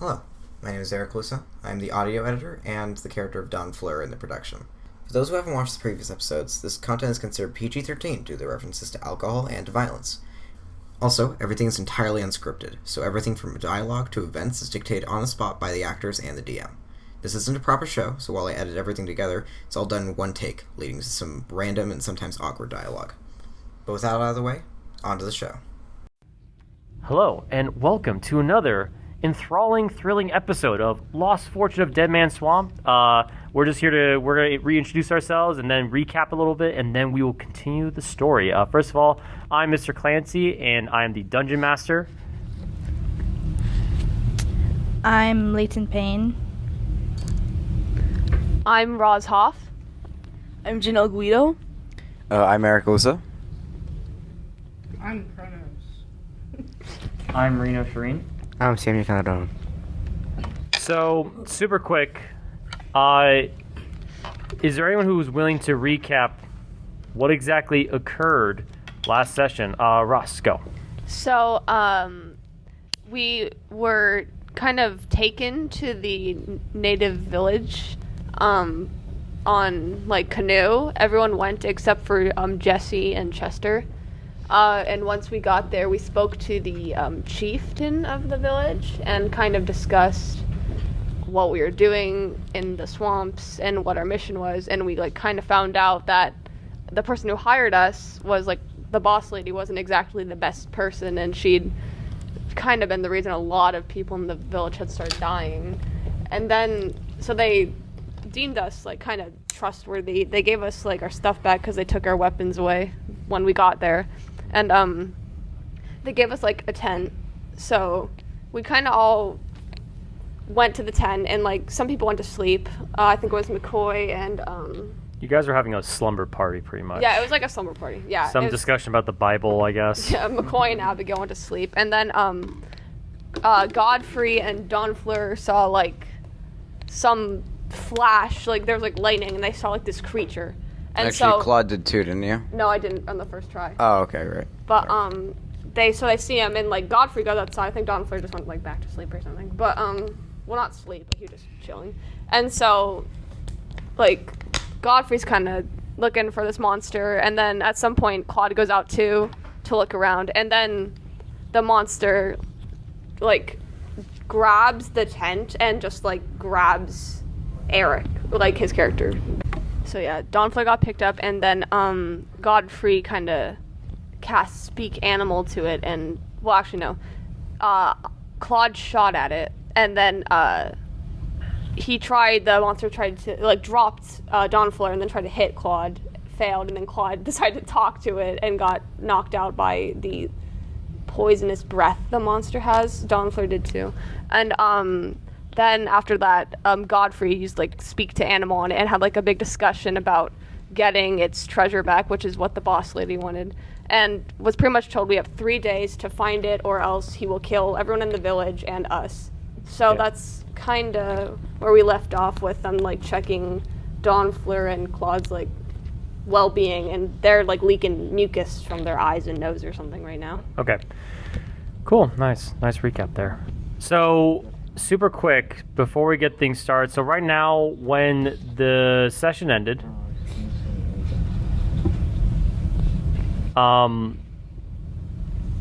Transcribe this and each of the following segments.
Hello, my name is Eric Lusa. I'm the audio editor and the character of Don Fleur in the production. For those who haven't watched the previous episodes, this content is considered PG-13 due to the references to alcohol and to violence. Also, everything is entirely unscripted, so everything from dialogue to events is dictated on the spot by the actors and the DM. This isn't a proper show, so while I edit everything together, it's all done in one take, leading to some random and sometimes awkward dialogue. But with that out of the way, on to the show. Hello, and welcome to another enthralling, thrilling episode of Lost Fortune of Dead Man Swamp. We're just here to reintroduce ourselves and then recap a little bit, and then we will continue the story. First of all, I'm Mr. Clancy, and I am the Dungeon Master. I'm Leighton Payne. I'm Roz Hoff. I'm Janelle Guido. I'm Eric Lusa. I'm Kronos. I'm Reno Shireen. I'm Samuel Canadone. So, super quick, is there anyone who's willing to recap what exactly occurred last session? Russ, go. So, we were kind of taken to the native village, on, canoe. Everyone went except for, Jesse and Chester. And once we got there, we spoke to the chieftain of the village and kind of discussed what we were doing in the swamps and what our mission was. And we kind of found out that the person who hired us was the boss lady wasn't exactly the best person, and she'd kind of been the reason a lot of people in the village had started dying. And then so they deemed us kind of trustworthy. They gave us our stuff back because they took our weapons away when we got there. And they gave us a tent, so we kind of all went to the tent, and some people went to sleep. I think it was McCoy and You guys were having a slumber party, pretty much. Yeah, it was a slumber party. Yeah, some discussion about the Bible, I guess. Yeah, McCoy and Abigail went to sleep, and then Godfrey and Don Fleur saw some flash, there was lightning, and they saw this creature. And actually, Claude did too, didn't you? No, I didn't on the first try. Oh, okay, right. But they see him, and Godfrey goes outside. I think Don Fleur just went back to sleep or something. But well, not sleep, he was just chilling. And so Godfrey's kind of looking for this monster, and then at some point Claude goes out too to look around, and then the monster grabs the tent and just grabs Eric, his character. So yeah, Don Fleur got picked up, and then Godfrey kind of cast Speak Animal to it, and well, actually no, Claude shot at it, and then the monster tried to dropped Don Fleur and then tried to hit Claude, failed, and then Claude decided to talk to it and got knocked out by the poisonous breath the monster has. Don Fleur did too, and then after that, Godfrey used Speak to Animal on it and had a big discussion about getting its treasure back, which is what the boss lady wanted, and was pretty much told we have 3 days to find it or else he will kill everyone in the village and us. So that's kind of where we left off with them checking Don Fleur and Claude's well-being, and they're leaking mucus from their eyes and nose or something right now. Okay. Cool. Nice recap there. So, super quick before we get things started. So right now, when the session ended,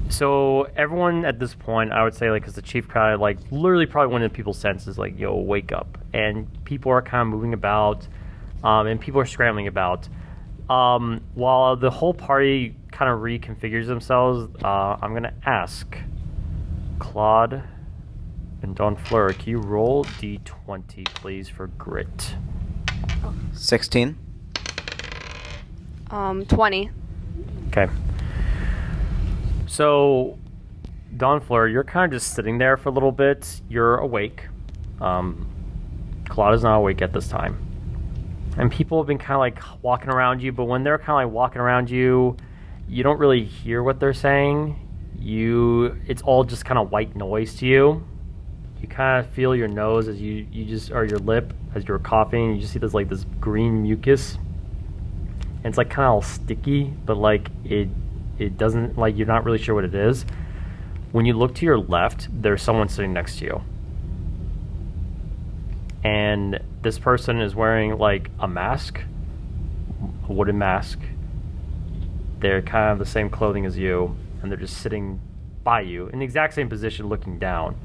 so everyone at this point, I would say, because the chief kind of literally probably went into people's senses, yo, wake up, and people are kind of moving about, and people are scrambling about. While the whole party kind of reconfigures themselves, I'm gonna ask Claude and Don Fleur, can you roll D20, please, for grit? 16. 20. Okay. So, Don Fleur, you're kind of just sitting there for a little bit. You're awake. Claude is not awake at this time. And people have been kind of walking around you, but when they're kind of walking around you, you don't really hear what they're saying. It's all just kind of white noise to you. You kind of feel your nose as you just, or your lip as you're coughing. You just see this green mucus, and it's kind of all sticky, but it doesn't, you're not really sure what it is. When you look to your left, there's someone sitting next to you. and this person is wearing like a mask, a wooden mask. They're kind of the same clothing as you, and they're just sitting by you in the exact same position looking down.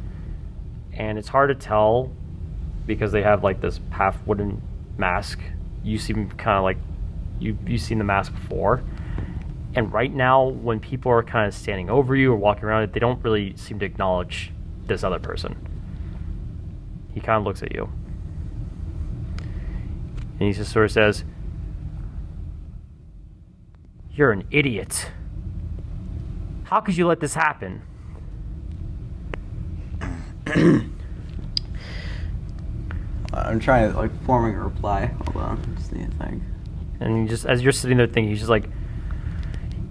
And it's hard to tell because they have like this half wooden mask. You seem kind of like you've seen the mask before. And right now, when people are kind of standing over you or walking around it, they don't really seem to acknowledge this other person. He kind of looks at you. And he just sort of says, "You're an idiot. How could you let this happen?" I'm trying to, like, forming a reply. Hold on. Just need to think. And you just, as you're sitting there thinking, he's just like,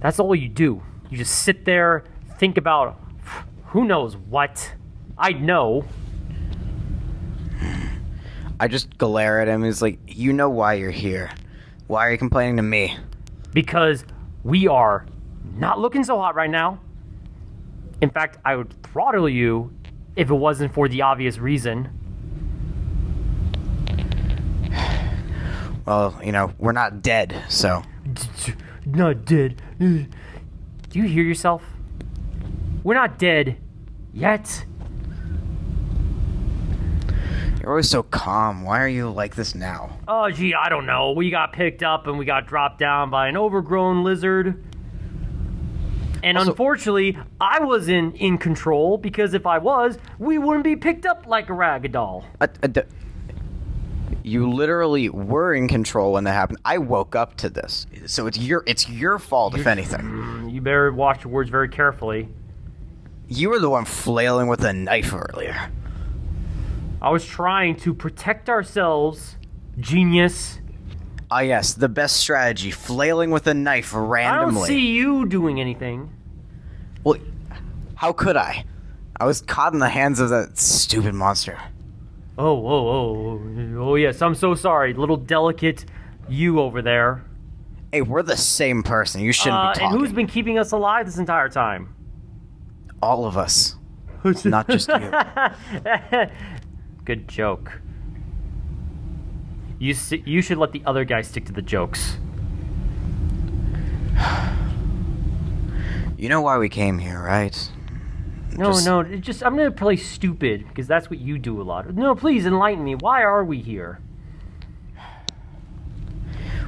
"That's all you do. You just sit there, think about who knows what. I'd know." I just glare at him. He's like, you know why you're here. Why are you complaining to me? Because we are not looking so hot right now. In fact, I would throttle you if it wasn't for the obvious reason. Well, you know, we're not dead, so. Not dead. Do you hear yourself? We're not dead yet. You're always so calm. Why are you like this now? Oh, gee, I don't know. We got picked up and we got dropped down by an overgrown lizard. And Also, unfortunately, I wasn't in control, because if I was, we wouldn't be picked up like a rag doll. You literally were in control when that happened. I woke up to this, so it's your fault if anything. You better watch your words very carefully. You were the one flailing with a knife earlier. I was trying to protect ourselves, genius. Ah, yes, the best strategy: flailing with a knife randomly. I don't see you doing anything. Well, how could I? I was caught in the hands of that stupid monster. Oh, yes, I'm so sorry. Little delicate you over there. Hey, we're the same person. You shouldn't be talking. And who's been keeping us alive this entire time? All of us. Not just you. Good joke. You should let the other guy stick to the jokes. You know why we came here, right? No, I'm gonna play stupid, because that's what you do a lot. No, please enlighten me. Why are we here?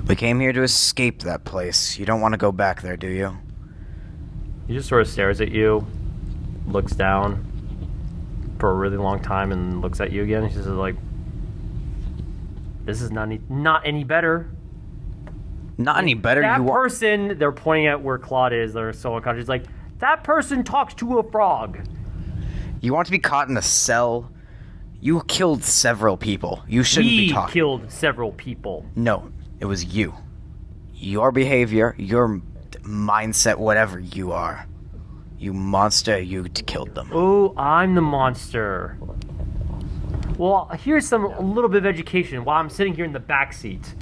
We came here to escape that place. You don't want to go back there, do you? He just sort of stares at you, looks down for a really long time, and looks at you again. He's just like, "This is not any better." Not any better. That person, they're pointing at where Claude is. They're so unconscious. Like, that person talks to a frog. You want to be caught in a cell? You killed several people. You shouldn't be talking. We killed several people. No, it was you. Your behavior, your mindset, whatever you are. You monster, you killed them. Oh, I'm the monster. Well, here's a little bit of education while I'm sitting here in the back seat.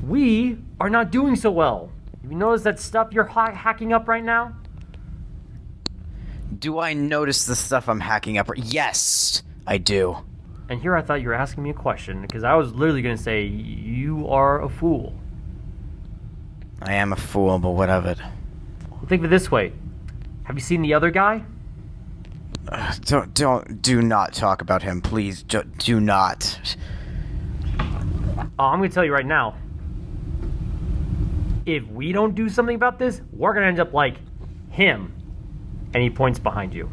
We are not doing so well. You notice that stuff you're hacking up right now? Do I notice the stuff I'm hacking up? Yes, I do. And here I thought you were asking me a question, because I was literally going to say, you are a fool. I am a fool, but what of it? Think of it this way. Have you seen the other guy? Do not talk about him, please. Do not. I'm going to tell you right now. If we don't do something about this, we're going to end up like him. And he points behind you.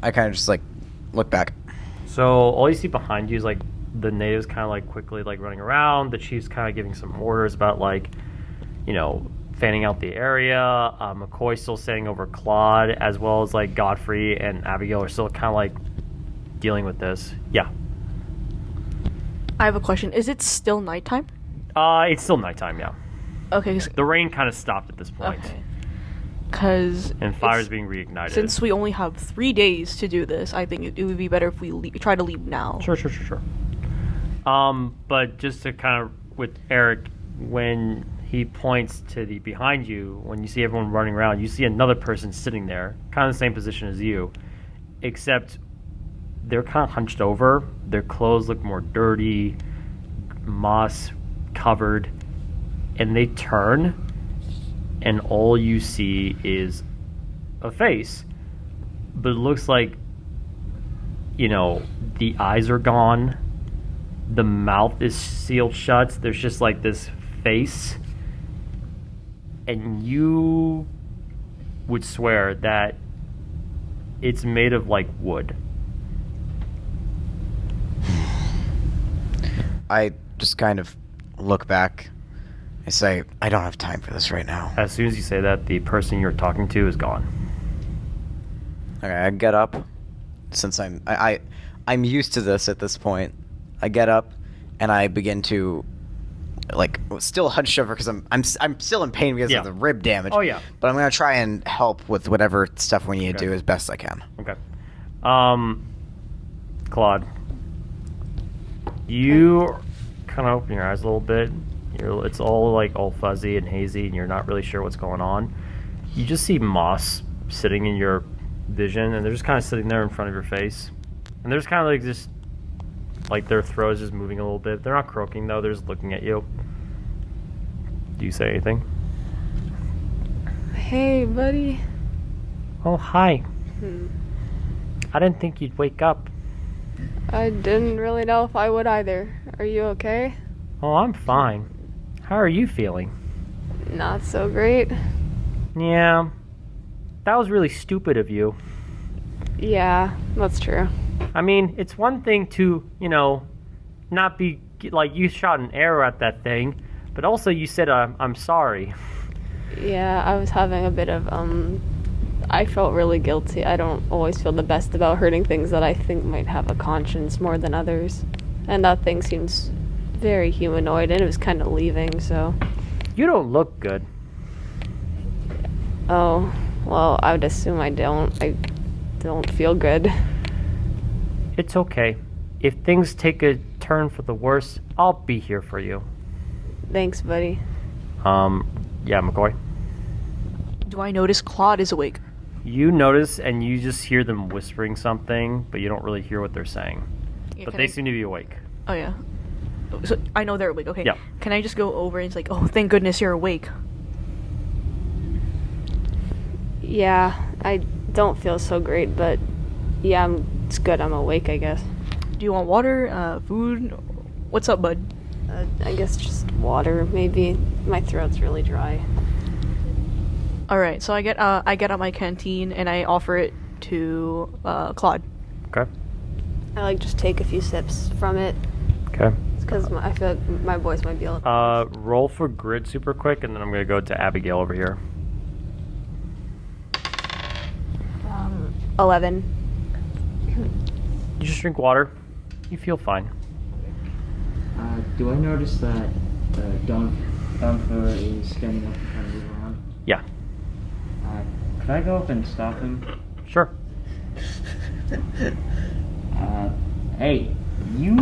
I kind of just, like, look back. So all you see behind you is, like, the natives kind of, like, quickly, like, running around. The chief's kind of giving some orders about, like, you know, fanning out the area. McCoy's still standing over Claude, as well as, like, Godfrey and Abigail are still kind of, like, dealing with this. Yeah. I have a question. Is it still nighttime? It's still nighttime, yeah. Okay. The rain kind of stopped at this point. Okay. Because... And fire's being reignited. Since we only have 3 days to do this, I think it would be better if we try to leave now. Sure. But just to kind of, with Eric, when he points to the behind you, when you see everyone running around, you see another person sitting there, kind of the same position as you, except they're kind of hunched over. Their clothes look more dirty, moss covered, and they turn, and all you see is a face. But it looks like, the eyes are gone, the mouth is sealed shut. There's just like this face, and you would swear that it's made of like wood. I just kind of look back. I say, I don't have time for this right now. As soon as you say that, the person you're talking to is gone. Okay, I get up. Since I'm used to this at this point. I get up and I begin to, like, still hunched over because I'm still in pain because of the rib damage. Oh yeah. But I'm gonna try and help with whatever stuff we need to do as best I can. Okay. Claude, you kind of open your eyes a little bit. It's all fuzzy and hazy, and you're not really sure what's going on. You just see moss sitting in your vision, and they're just kind of sitting there in front of your face, and they're just kind of like just like their throat is just moving a little bit. They're not croaking though; they're just looking at you. Do you say anything? Hey, buddy. Oh, hi. I didn't think you'd wake up. I didn't really know if I would either. Are you okay? Oh, I'm fine. How are you feeling? Not so great. Yeah, that was really stupid of you. Yeah, that's true. I mean, it's one thing to, not be like you shot an arrow at that thing, but also you said, I'm sorry. Yeah, I was having a bit of, I felt really guilty. I don't always feel the best about hurting things that I think might have a conscience more than others. And that thing seems very humanoid, and it was kind of leaving, so. You don't look good. Oh, well, I would assume I don't. I don't feel good. It's okay. If things take a turn for the worse, I'll be here for you. Thanks, buddy. Yeah, McCoy. Do I notice Claude is awake? You notice, and you just hear them whispering something, but you don't really hear what they're saying. Yeah, But they seem to be awake. Oh, yeah. So I know they're awake, okay. Yeah. Can I just go over and it's like, oh, thank goodness you're awake. Yeah, I don't feel so great, but yeah, it's good. I'm awake, I guess. Do you want water, food? What's up, bud? I guess just water, maybe. My throat's really dry. Alright, so I get out my canteen and I offer it to Claude. Okay. I just take a few sips from it. Okay. It's because I feel like my voice might be a little... Roll for grit super quick, and then I'm going to go to Abigail over here. 11. You just drink water. You feel fine. Do I notice that Dunfer is standing up and trying to move around? Yeah. Could I go up and stop him? Sure. Hey, you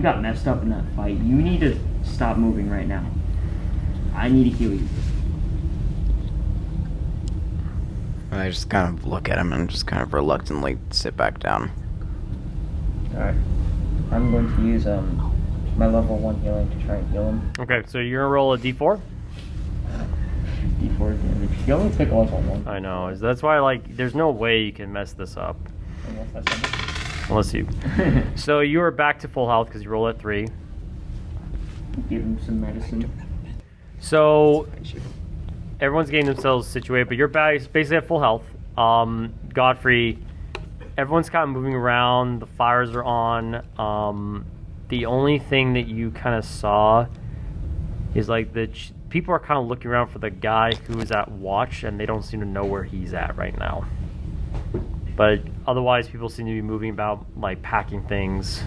got messed up in that fight. You need to stop moving right now. I need to heal you. I just kind of look at him and just kind of reluctantly sit back down. Alright. I'm going to use my level 1 healing to try and heal him. Okay, so you're going to roll a d4? D4 damage. You only took level 1. I know. That's why, there's no way you can mess this up. Unless that's something. Unless you... So you are back to full health because you rolled at 3. Give him some medicine. So... Everyone's getting themselves situated, but you're basically at full health. Godfrey, everyone's kind of moving around. The fires are on. The only thing that you kind of saw is people are kind of looking around for the guy who is at watch, and they don't seem to know where he's at right now. But otherwise, people seem to be moving about, packing things.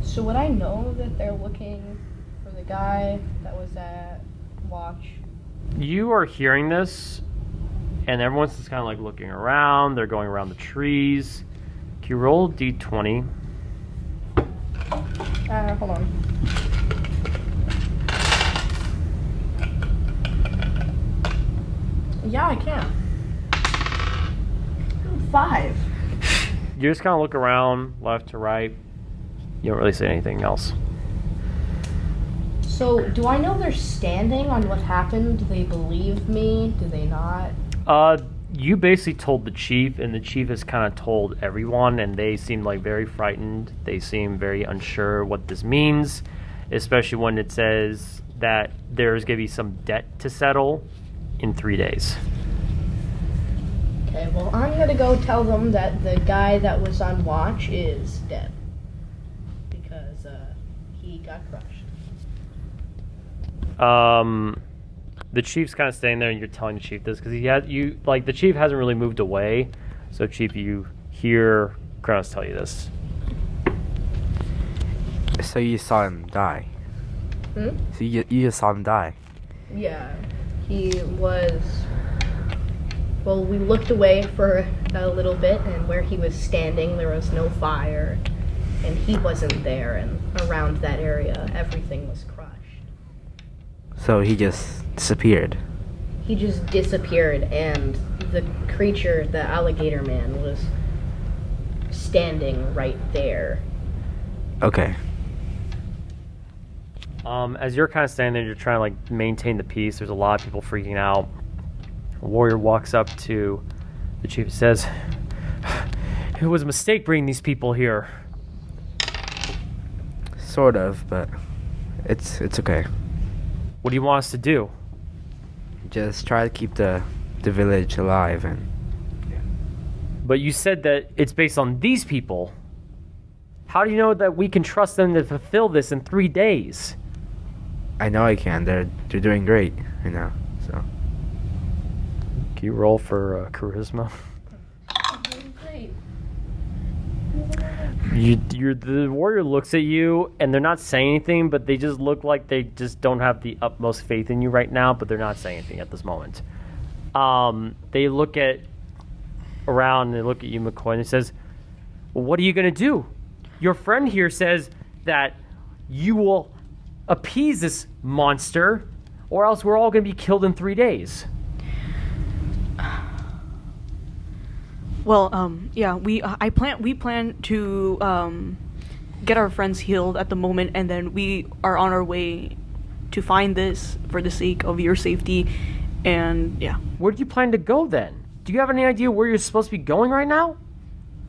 So would I know that they're looking for the guy that was at watch? You are hearing this, and everyone's just kind of looking around. They're going around the trees. Can you roll d20? Hold on. Yeah, I can. 5. You just kind of look around, left to right. You don't really say anything else. So, do I know they're standing on what happened? Do they believe me? Do they not? You basically told the chief, and the chief has kind of told everyone, and they seem like very frightened. They seem very unsure what this means, especially when it says that there's going to be some debt to settle in 3 days. Okay, well, I'm gonna go tell them that the guy that was on watch is dead. Because, he got crushed. The chief's kind of staying there, and you're telling the chief this because the chief hasn't really moved away. So, chief, you hear Kronos tell you this. So you saw him die. Hmm? So you just saw him die. Yeah, he was. Well, we looked away for a little bit, and where he was standing, there was no fire, and he wasn't there, and around that area, everything was crushed. So he just disappeared. He just disappeared, and the creature, the Alligator Man, was standing right there. Okay. As you're kind of standing there, you're trying to like maintain the peace. There's a lot of people freaking out. A warrior walks up to the chief and says, "It was a mistake bringing these people here." Sort of, but it's okay. What do you want us to do? Just try to keep the village alive and But you said that it's based on these people. How do you know that we can trust them to fulfill this in 3 days? I know I can. They're doing great, So Can you roll for charisma? Great. The warrior looks at you, and they're not saying anything, but they just look like they just don't have the utmost faith in you right now, but they're not saying anything at this moment. They look around, and they look at you, McCoy, and he says, "Well, what are you going to do? Your friend here says that you will appease this monster, or else we're all going to be killed in 3 days." Well, yeah, we plan to get our friends healed at the moment, and then we are on our way to find this for the sake of your safety, and yeah. Where do you plan to go then? Do you have any idea where you're supposed to be going right now?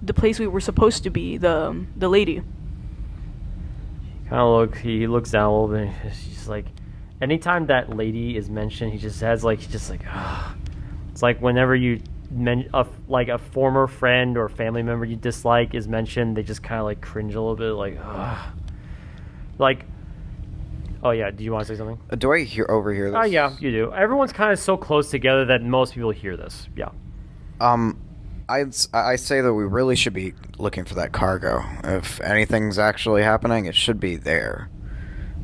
The place we were supposed to be, the lady. He looks down a little bit, and he's just like, anytime that lady is mentioned, he just has like, ugh. It's like whenever you like a former friend or family member you dislike is mentioned, they just kind of like cringe a little bit, like, ugh. Like, oh yeah, do you want to say something? Do I overhear this? Oh yeah, you do. Everyone's kind of so close together that most people hear this. Yeah. I say that we really should be looking for that cargo. If anything's actually happening, it should be there.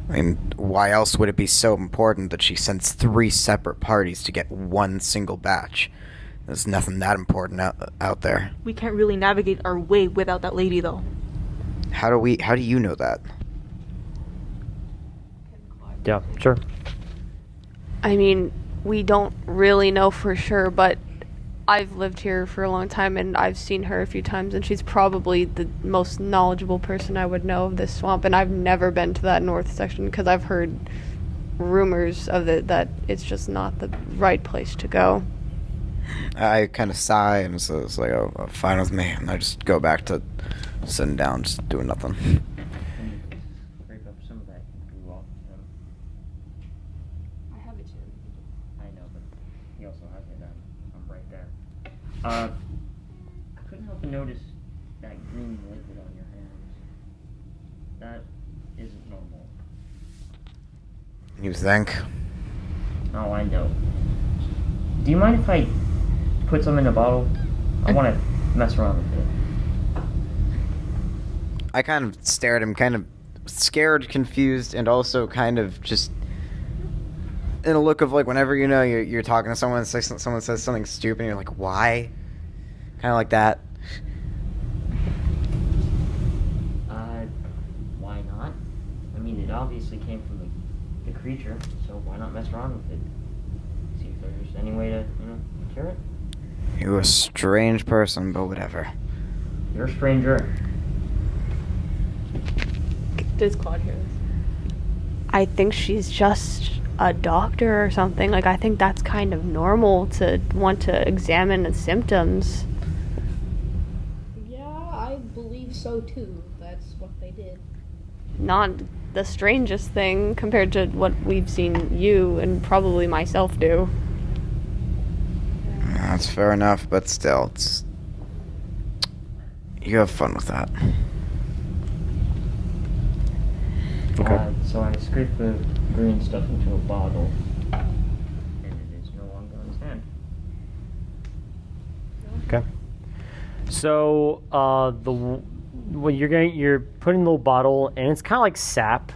I mean, why else would it be so important that she sends 3 separate parties to get one single batch? There's nothing that important out there. We can't really navigate our way without that lady, though. How do you know that? Yeah, sure. I mean, we don't really know for sure, but I've lived here for a long time, and I've seen her a few times, and she's probably the most knowledgeable person I would know of this swamp, and I've never been to that north section because I've heard rumors of it that it's just not the right place to go. I kind of sigh, and it's like, oh, fine with me, and I just go back to sitting down, just doing nothing. Scrape up some of that goo off of him. I have it too. I know, but he also has it. I'm right there. I couldn't help but notice that green liquid on your hands. That isn't normal. You think? Oh, I know. Do you mind if I put some in a bottle? I want to mess around with it. I kind of stare at him, kind of scared, confused, and also kind of just in a look of like whenever you're talking to someone, someone says something stupid, and you're like, why? Kind of like that. Why not? I mean, it obviously came from the creature, so why not mess around with it? See if there's any way to, cure it? You're a strange person, but whatever. You're a stranger. Does Claude hear this? I think she's just a doctor or something. Like, I think that's kind of normal to want to examine the symptoms. Yeah, I believe so too. That's what they did. Not the strangest thing compared to what we've seen you and probably myself do. That's fair enough, but still, it's... You have fun with that. Okay. So I scraped the green stuff into a bottle, and it is no longer on his hand. Okay. So when you're putting the little bottle, and it's kind of like sap,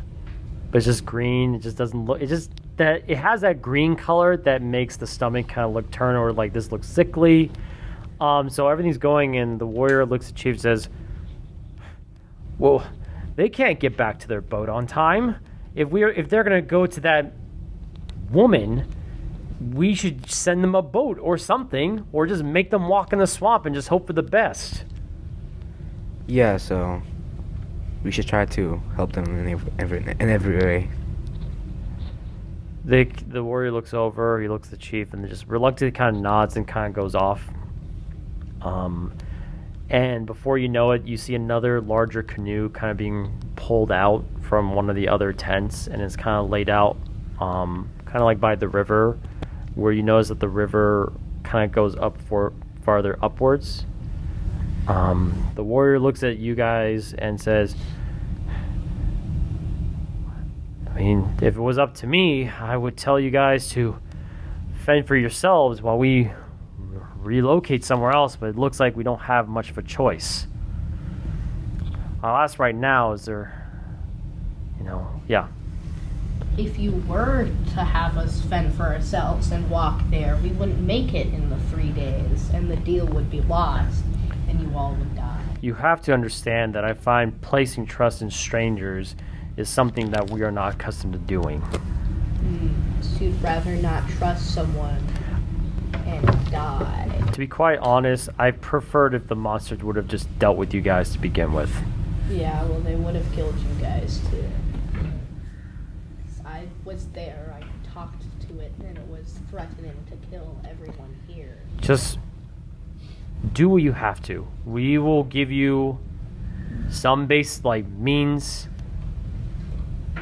but it's just green. It just doesn't look. It just that it has that green color that makes the stomach kind of look turn or like this looks sickly. So everything's going, and the warrior looks at Chief and says, "Well, they can't get back to their boat on time. If they're gonna go to that woman, we should send them a boat or something, or just make them walk in the swamp and just hope for the best." Yeah, so we should try to help them in every way. The warrior looks over, he looks at the chief, and just reluctantly kind of nods and kind of goes off. And before you know it, you see another larger canoe kind of being pulled out from one of the other tents, and it's kind of laid out kind of like by the river, where you notice that the river kind of goes up farther upwards. The warrior looks at you guys and says, I mean, if it was up to me, I would tell you guys to fend for yourselves while we relocate somewhere else, but it looks like we don't have much of a choice. I'll ask right now, is there, yeah. If you were to have us fend for ourselves and walk there, we wouldn't make it in the 3 days, and the deal would be lost, and you all would die. You have to understand that I find placing trust in strangers is something that we are not accustomed to doing. So you'd rather not trust someone and die. To be quite honest, I preferred if the monsters would have just dealt with you guys to begin with. Yeah, well, they would have killed you guys, too. I was there, I talked to it, and it was threatening to kill everyone here. Just do what you have to. We will give you some base, means,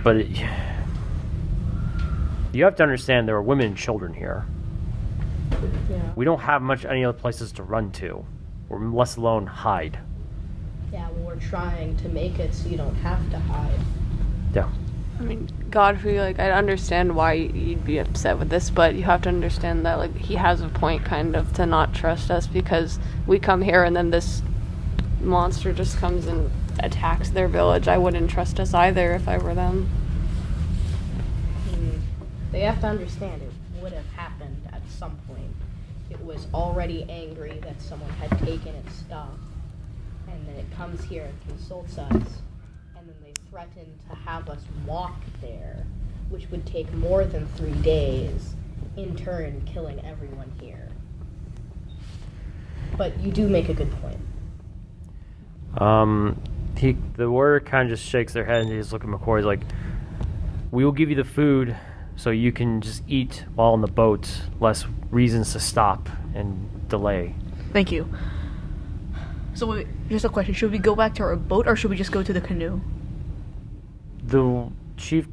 but you have to understand there are women and children here. Yeah. We don't have any other places to run to, or less alone hide. Yeah, well, we're trying to make it so you don't have to hide. Yeah. I mean, Godfrey, I understand why you'd be upset with this, but you have to understand that, he has a point, kind of, to not trust us, because we come here and then this monster just comes and attacks their village. I wouldn't trust us either if I were them. They have to understand it would have happened at some point. It was already angry that someone had taken its stuff, and then it comes here and consults us, and then they threaten to have us walk there, which would take more than 3 days, in turn killing everyone here. But you do make a good point. The warrior kind of just shakes their head and he's looking at McCoy. He's like, "We will give you the food so you can just eat while on the boat, less reasons to stop and delay." Thank you. So wait, just a question. Should we go back to our boat or should we just go to the canoe? The chief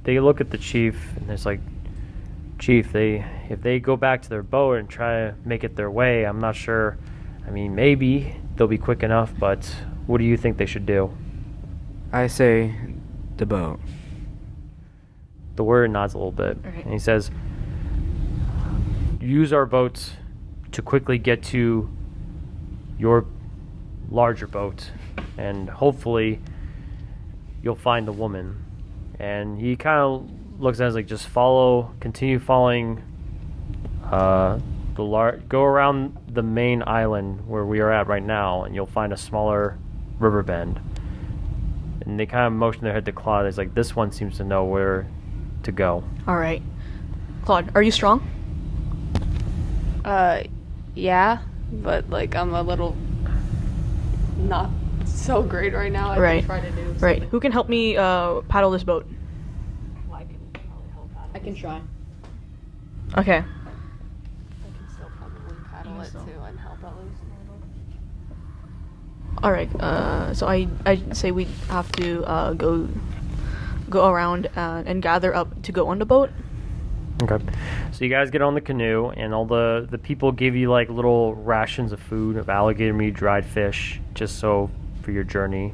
they look at the chief and it's like, "Chief, if they go back to their boat and try to make it their way, I'm not sure. I mean, maybe they'll be quick enough, but what do you think they should do?" I say the boat. The warrior nods a little bit, Okay. and he says, "Use our boats to quickly get to your larger boat, and hopefully you'll find the woman." And he kind of looks at us like, just continue following go around the main island where we are at right now, and you'll find a smaller river bend. And they kind of motion their head to Claude. It's like, this one seems to know where to go. All right. Claude, are you strong? yeah, but like I'm a little not so great right now. I Right. can try to do Right. something. Who can help me paddle this boat? I can try. Okay. I can still probably paddle it too and help at least. All right. So I say we have to go around and gather up to go on the boat. Okay. So you guys get on the canoe, and all the people give you like little rations of food, of alligator meat, dried fish, just so for your journey.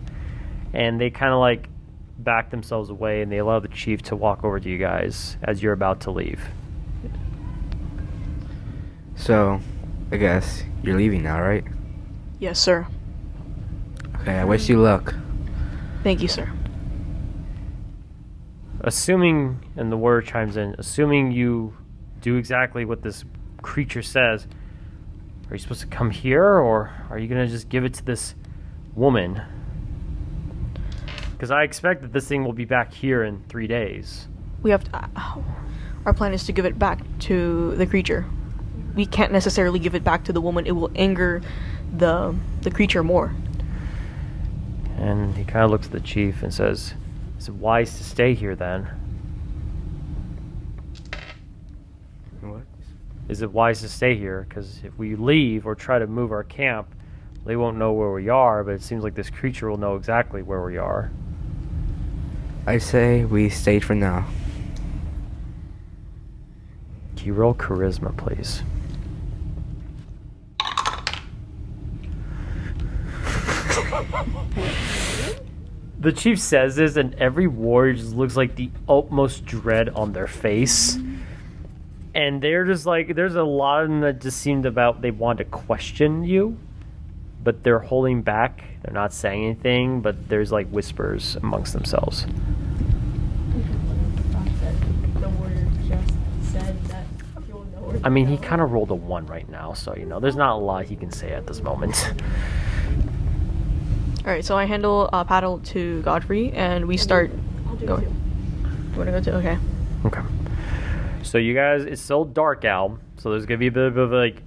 And they kind of like back themselves away, and they allow the chief to walk over to you guys as you're about to leave. So, I guess you're leaving now, right? Yes, sir. Okay, I wish you luck. Thank you, sir. Assuming, and the word chimes in, assuming you do exactly what this creature says, are you supposed to come here, or are you going to just give it to this woman? Because I expect that this thing will be back here in 3 days. We have to. Our plan is to give it back to the creature. We can't necessarily give it back to the woman. It will anger the creature more. And he kind of looks at the chief and says, is it wise to stay here then? What? Is it wise to stay here? Because if we leave or try to move our camp, they won't know where we are, but it seems like this creature will know exactly where we are. I say we stay for now. Can you roll charisma, please? The chief says this, and every warrior just looks like the utmost dread on their face. And they're just like, there's a lot of them that just seemed about they want to question you, but they're holding back. They're not saying anything, but there's like whispers amongst themselves. The warrior just said that you'll know where I mean, he kind of rolled a 1 right now, so, you know, there's not a lot he can say at this moment. All right. So I handle paddle to Godfrey, and we start I'll do it going. too. You want to go to? Okay. Okay. So you guys, it's still dark out, so there's gonna be a bit of like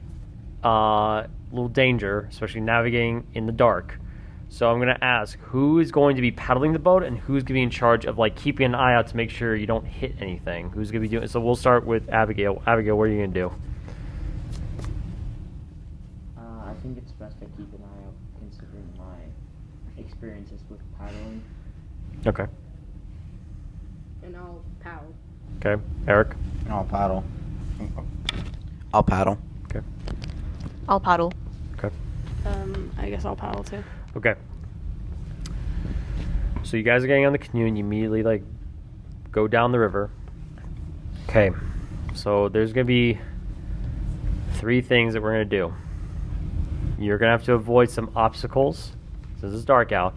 little danger, especially navigating in the dark. So I'm gonna ask who is going to be paddling the boat and who's gonna be in charge of like keeping an eye out to make sure you don't hit anything. Who's gonna be doing? So we'll start with Abigail. Abigail, what are you gonna do? I think it's best I keep an eye out considering my experiences with paddling. Okay. And I'll paddle. Okay. Eric. I'll paddle. I'll paddle. Okay. I'll paddle. Okay. I guess I'll paddle too. Okay. So you guys are getting on the canoe and you immediately like go down the river. Okay. So there's gonna be 3 things that we're gonna do. You're gonna have to avoid some obstacles since it's dark out,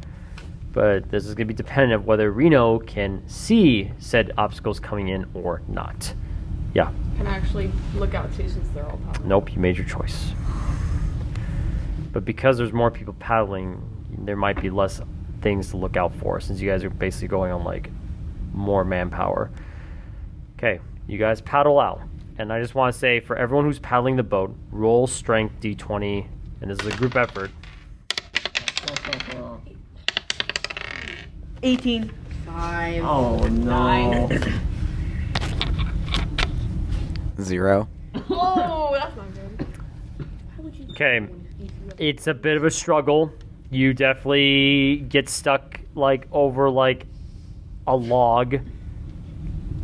but this is gonna be dependent of whether Reno can see said obstacles coming in or not. Yeah. Can I actually look out too since they're all paddling? Nope, you made your choice. But because there's more people paddling, there might be less things to look out for since you guys are basically going on like more manpower. Okay, you guys paddle out. And I just want to say for everyone who's paddling the boat, roll strength D20, and this is a group effort. 18. 5. Oh no. 9. 0. Oh, that's not good. Okay, it's a bit of a struggle. You definitely get stuck like over like a log,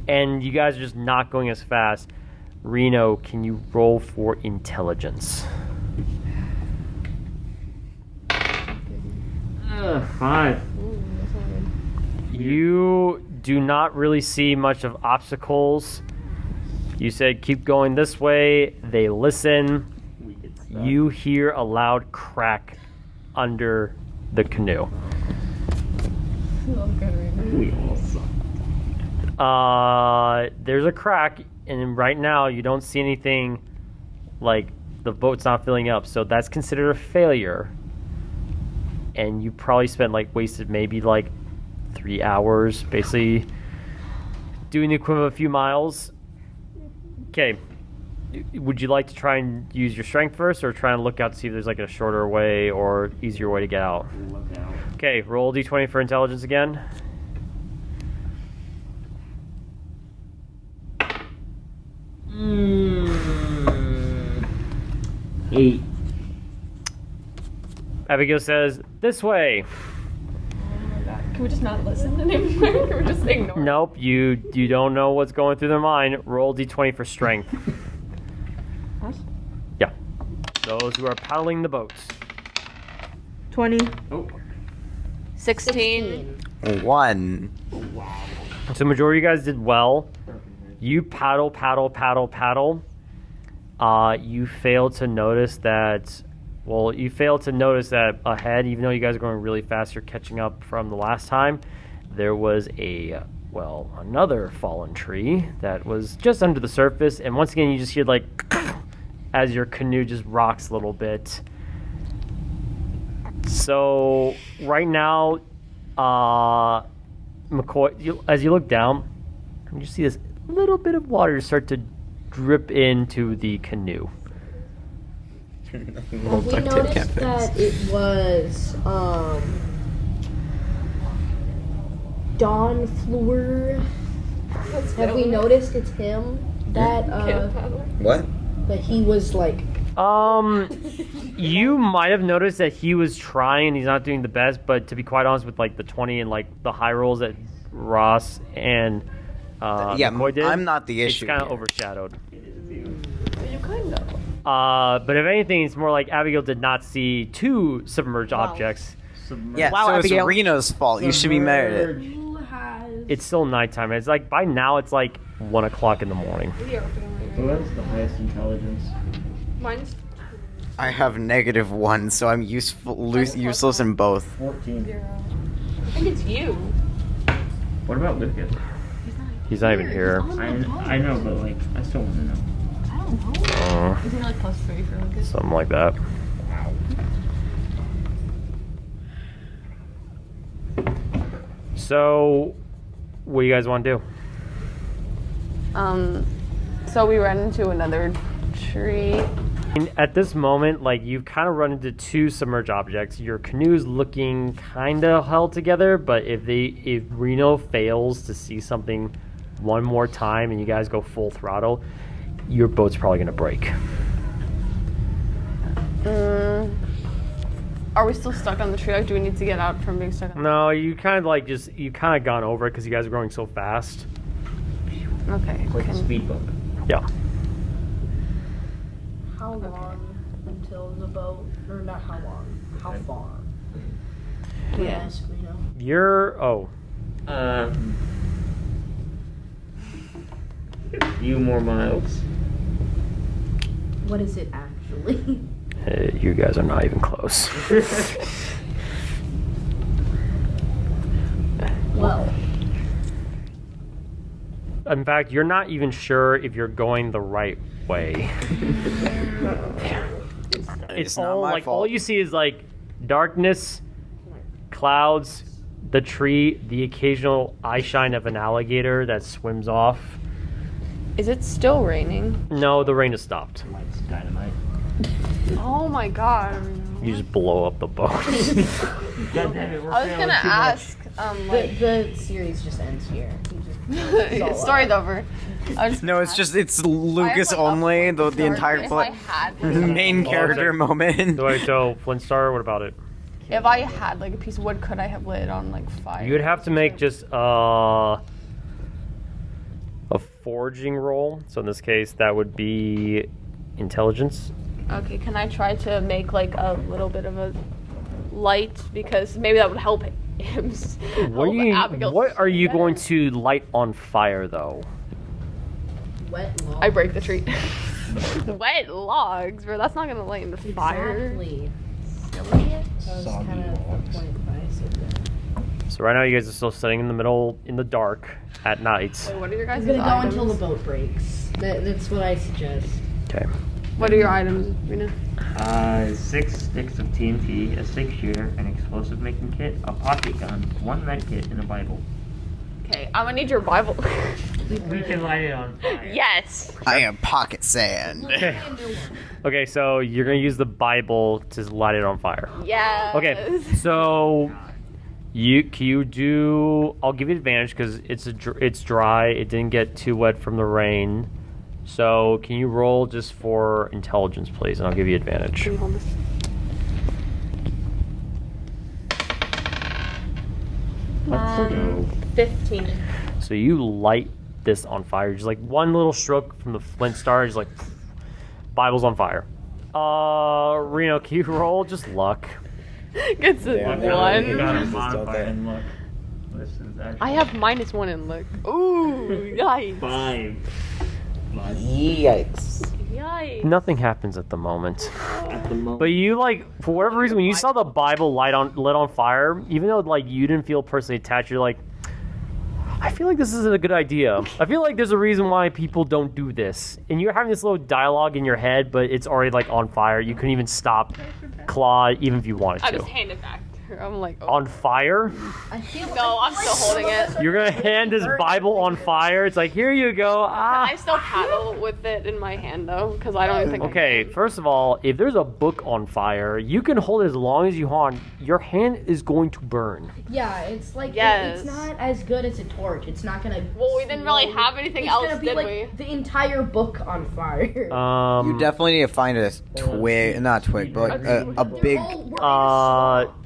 and you guys are just not going as fast. Reno, can you roll for intelligence? 5. You do not really see much of obstacles. You said keep going this way. They listen. We get stuck. You hear a loud crack under the canoe. We all suck. There's a crack, and right now you don't see anything like the boat's not filling up, so that's considered a failure. And you probably spent like wasted maybe like 3 hours basically doing the equivalent of a few miles. Okay, would you like to try and use your strength first, or try and look out to see if there's like a shorter way or easier way to get out? Look out. Okay, roll d20 for intelligence again. Mm. 8. Abigail says, "This way." Can we just not listen anymore? Can we just ignore? Nope, you don't know what's going through their mind. Roll d20 for strength. Us? Yeah. Those who are paddling the boats. 20. Oh. 16. 1. So majority of you guys did well. You paddle. You fail to notice that. Well, you fail to notice that ahead, even though you guys are going really fast, you're catching up from the last time. There was another fallen tree that was just under the surface, and once again, you just hear like as your canoe just rocks a little bit. So right now, McCoy, as you look down, you see this little bit of water start to drip into the canoe. Well, we noticed that it was Don Fleur. Have we noticed it's him? That What? that he was like. You might have noticed that he was trying and he's not doing the best, but to be quite honest, with like the 20 and like the high rolls that Ross and McCoy did, I'm not the issue It's kind of here. overshadowed. You kind of. But if anything, it's more like Abigail did not see two submerged objects. Yeah, Wow, so Abigail. it's Reno's fault. You should be mad at it. It's still nighttime. It's like by now it's like 1 o'clock in the morning. We are feeling Who has the highest intelligence? Mine's I have -1, so I'm useless in both. 14. 0. I think it's you. What about Lucas? He's not even here. I know, but like, I still want to know. I don't know. Is it like +3 for Lucas? Something like that. So, what do you guys want to do? So we ran into another tree. And at this moment, like you've kind of run into two submerged objects. Your canoe's looking kind of held together, but if Reno fails to see something one more time and you guys go full throttle, your boat's probably gonna break. Are we still stuck on the tree? Like, do we need to get out from being stuck on No, you kind of gone over it because you guys are going so fast. Okay. Like a speed boat. Yeah. How long until the boat, or not how long? How far? Yeah. Yes, we know. You're Few more miles. What is it actually? you guys are not even close. Well, In fact, you're not even sure if you're going the right way. It's not all my like fault. all you see is like darkness, clouds, the tree, the occasional eye shine of an alligator that swims off. Is it still raining? No, the rain has stopped. Lights, dynamite. Oh my god. You just blow up the boat. God damn it, we're I was failing gonna too ask, the series just ends here. He just- story's over. I was No, it's just it's Lucas I have, like, only. a The entire if I had, like, main character moment. Wait, so Flintstar, what about it? if I had like a piece of wood, could I have lit it on like fire? You would have to make just a foraging roll. So in this case, that would be intelligence. Okay, can I try to make like a little bit of a light, because maybe that would help him. What are you going to light on fire, though? Wet log. I break the tree. Wet logs, bro. That's not gonna light in the fire. Exactly. Silly. That was Soggy kind of logs. the point I said that. So right now, you guys are still sitting in the middle, in the dark, at night. Wait, what are your guys' I'm gonna go items? until the boat breaks. That's what I suggest. Okay. What are your items, Rena? 6 sticks of TNT, a 6-shooter, an explosive making kit, a pocket gun, 1 med kit, and a Bible. Okay, I'm gonna need your Bible. We can light it on fire. Yes. I am pocket sand. Okay. Okay, so you're gonna use the Bible to light it on fire. Yes. Okay, so you do. I'll give you advantage because it's dry. It didn't get too wet from the rain. So can you roll just for intelligence, please, and I'll give you advantage. Can you hold this? Let's go. 15. So you light this on fire. Just like one little stroke from the flint star, just like Bible's on fire. Reno, can you roll just luck? Gets a Yeah, You 1. got a Just modifier okay. in luck. This is actually I have -1 in luck. Ooh, yikes. 5. Yikes. Yikes. Nothing happens at the moment. At the moment. But you like for whatever reason when you saw the Bible lit on fire, even though like you didn't feel personally attached, you're like, I feel like this isn't a good idea. I feel like there's a reason why people don't do this. And you're having this little dialogue in your head, but it's already like on fire. You couldn't even stop Claude even if you wanted I to. just hand it back to her. I'm like, oh. On fire? I feel No, I'm still holding it. You're gonna hand this Bible on fire? It's like, here you go. I still paddle with it in my hand though, because I don't even think. Okay, first of all, if there's a book on fire, you can hold it as long as you want. Your hand is going to burn. Yeah, it's like Yes. it's not as good as a torch. It's not gonna. Well, we didn't really have anything It's else, gonna be did like we? the entire book on fire. You definitely need to find a twig, not twig, but like a big.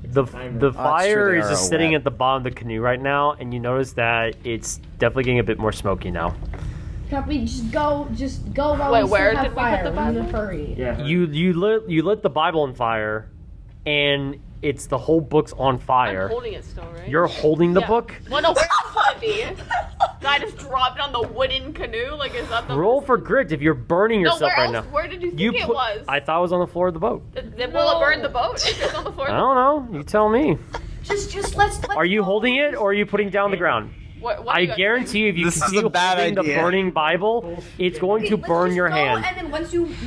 The true, fire they is are just a sitting web. at the bottom of the canoe right now, and you notice that it's definitely getting a bit more smoky now. Can we just go while Wait, we where still have did we put fire? the We're in a Bible? hurry. Yeah. You lit the Bible on fire, and it's the whole book's on I'm fire. holding it still, right? You're holding the Yeah. book. Well, no, where else would it be? Did I just drop it on the wooden canoe? Like, is that the? Roll for grit if you're burning No, yourself where right else? now. Where did you think it was? I thought it was on the floor of the boat. Will it burn the boat if it's on the floor? I don't know. You tell me. Just let's. Are you holding it or are you putting it down the ground? What I you guys guarantee you, if you This is continue a bad holding the idea. burning Bible, it's going to Let's burn just your go, hand. And then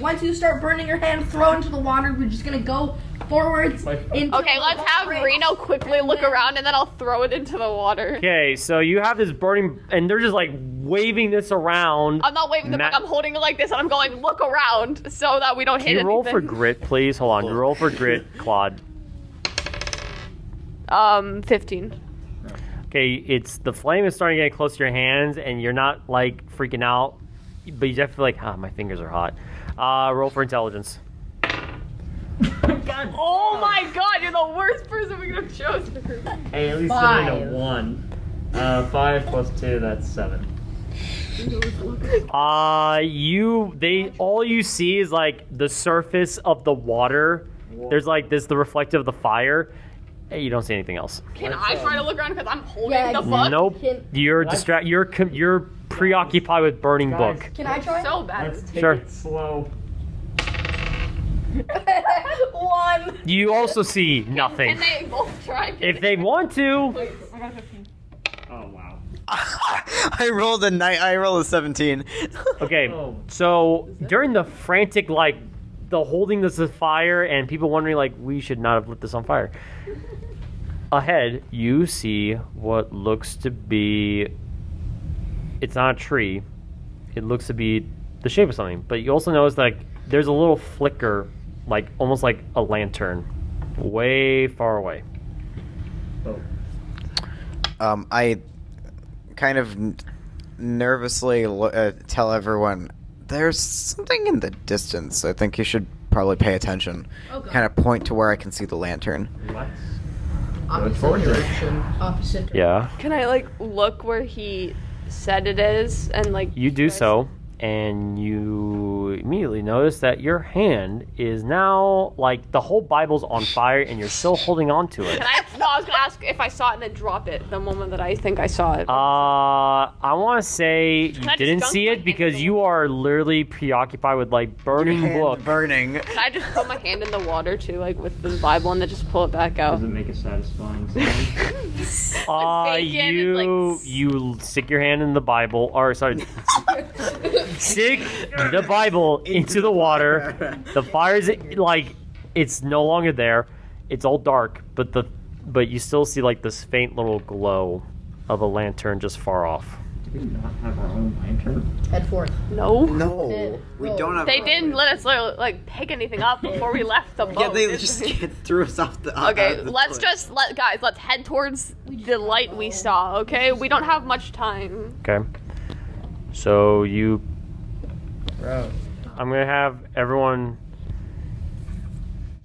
once you start burning your hand, throw into the water. We're just gonna go forwards. Into Okay, the let's have breaks, Reno quickly and look then- around and then I'll throw it into the water. Okay, so you have this burning, and they're just like waving this around. I'm not waving the Matt- book, I'm holding it like this and I'm going, look around so that we don't Can hit you roll anything. for grit, please? Hold on. You roll for grit, Claude. 15. Okay, it's the flame is starting to get close to your hands, and you're not like freaking out, but you definitely feel like, my fingers are hot. Roll for intelligence. Oh my god, you're the worst person we could have chosen. Hey, at least Five. I need a 1. 5 plus 2, that's 7. All you see is like the surface of the water. There's like the reflective of the fire. Hey, you don't see anything else. Can I try to look around because I'm holding Yeah, the book? Nope. Can- You're You're preoccupied with burning Guys. book. Can I try? So bad. Let's take Sure. it slow. 1. You also see nothing. Can they both try? If they want to, Please. I got 15. Oh, wow. I rolled a 17. okay. Oh. So during the frantic the holding this to fire and people wondering like we should not have lit this on fire. Ahead, you see what looks to be. It's not a tree. It looks to be the shape of something, but you also notice like there's a little flicker, like almost like a lantern, way far away. Oh. I kind of nervously tell everyone there's something in the distance. I think you should probably pay attention. Okay. Kind of point to where I can see the lantern. What? Opposite direction. Opposite direction. Yeah. Can I like look where he said it is and like You do so, and you immediately notice that your hand is now like the whole Bible's on fire, and you're still holding on to it. I was gonna ask if I saw it and then drop it the moment that I think I saw it. I want to say you Can I just didn't dunk see my it hand because in the you are literally preoccupied with like burning book. Burning. Can I just put my hand in the water too, like with the Bible, and then just pull it back out? Does it make a satisfying sound? bacon, You it's like- you stick your hand in the Bible, or sorry, stick the Bible into the water. The fire's like it's no longer there. It's all dark, but you still see like this faint little glow of a lantern just far off. Do we not have our own lantern? Head forth. No. No, we don't have. They didn't let us like pick anything up before we left the boat. Yeah, they just threw us off the. Okay, let's head towards the light we saw. Okay, we don't have much time. Okay. So you. Bro. I'm gonna have everyone.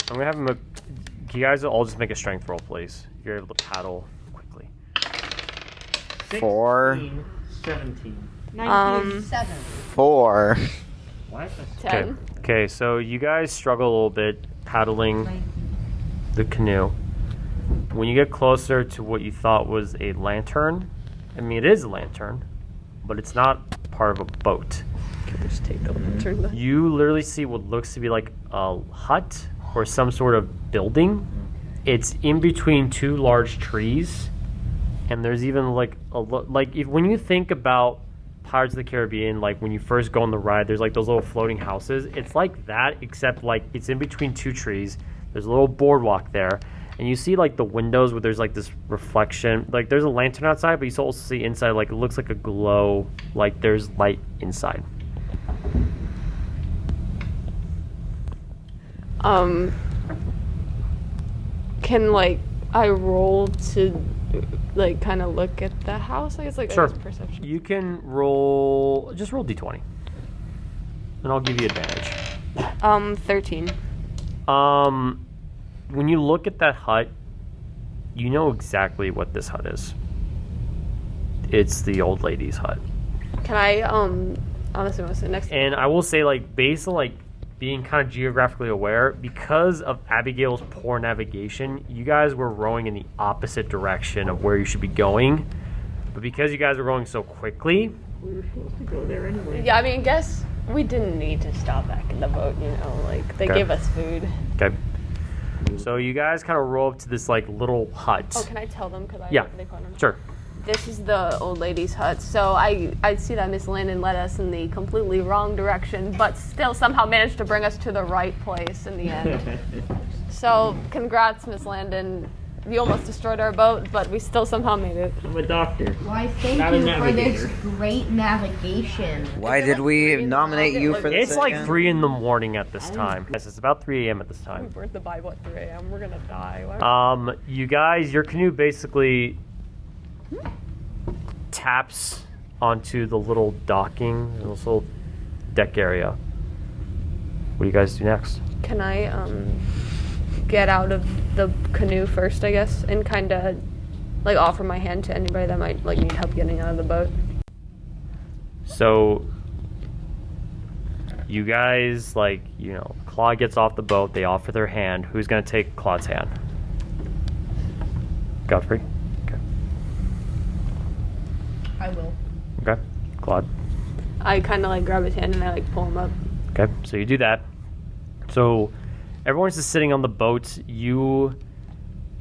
I'm gonna have them. You guys all just make a strength roll, please. If you're able to paddle quickly. 4. 17. 7. 4. Why is this? 10. Okay, so you guys struggle a little bit paddling the canoe. When you get closer to what you thought was a lantern, I mean, it is a lantern, but it's not part of a boat. Just take the lantern. You literally see what looks to be like a hut or some sort of building. It's in between two large trees, and there's even like when you think about Pirates of the Caribbean, like when you first go on the ride, there's like those little floating houses. It's like that, except like it's in between two trees. There's a little boardwalk there, and you see like the windows where there's like this reflection. Like there's a lantern outside, but you also see inside like it looks like a glow, like there's light inside. Can like I roll to like kind of look at the house? I guess like Sure. I guess perception. You can roll d20, and I'll give you advantage. 13. When you look at that hut, you know exactly what this hut is. It's the old lady's hut. Can I honestly want to sit next to And I will say, like, based on like being kind of geographically aware, because of Abigail's poor navigation, you guys were rowing in the opposite direction of where you should be going. But because you guys were going so quickly, We were supposed to go there anyway. Yeah, I mean, I guess we didn't need to stop back in the boat, you know, like they Okay. gave us food. okay. So you guys kind of row up to this like little hut. Oh, can I tell them? Because Yeah, they call them. sure. This is the old lady's hut. So I see that Miss Landon led us in the completely wrong direction, but still somehow managed to bring us to the right place in the end. So congrats, Miss Landon. You almost destroyed our boat, but we still somehow made it. I'm a doctor. Why, thank Not a you for this navigator. great navigation. Why did we nominate you for this? It's like again? 3 a.m. at this time. Yes, it's about 3 a.m. at this We time. burnt the Bible at 3 a.m. We're gonna die. You guys, your canoe basically taps onto the little docking, this little deck area. What do you guys do next? Can I get out of the canoe first, I guess, and kind of like offer my hand to anybody that might like need help getting out of the boat? So, you guys, like, you know, Claude gets off the boat, they offer their hand. Who's going to take Claude's hand? Godfrey? Okay. I will. Okay. Claude? I kind of like grab his hand and I like pull him up. Okay, so you do that. So everyone's just sitting on the boat. You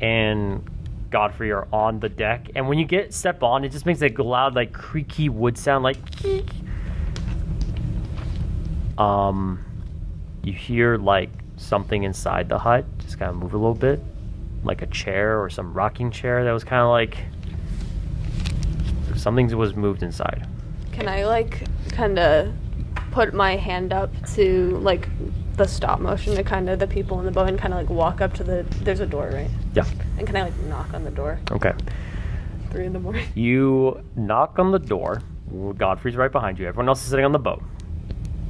and Godfrey are on the deck, and when you step on, it just makes like a loud, like creaky wood sound, like. You hear like something inside the hut just kind of move a little bit, like a chair or some rocking chair that was kind of like something was moved inside. Can I like kind of put my hand up to like the stop motion to kind of the people in the boat and kind of like walk up to there's a door, right? Yeah. And can I like knock on the door? Okay. 3 a.m. You knock on the door. Godfrey's right behind you. Everyone else is sitting on the boat.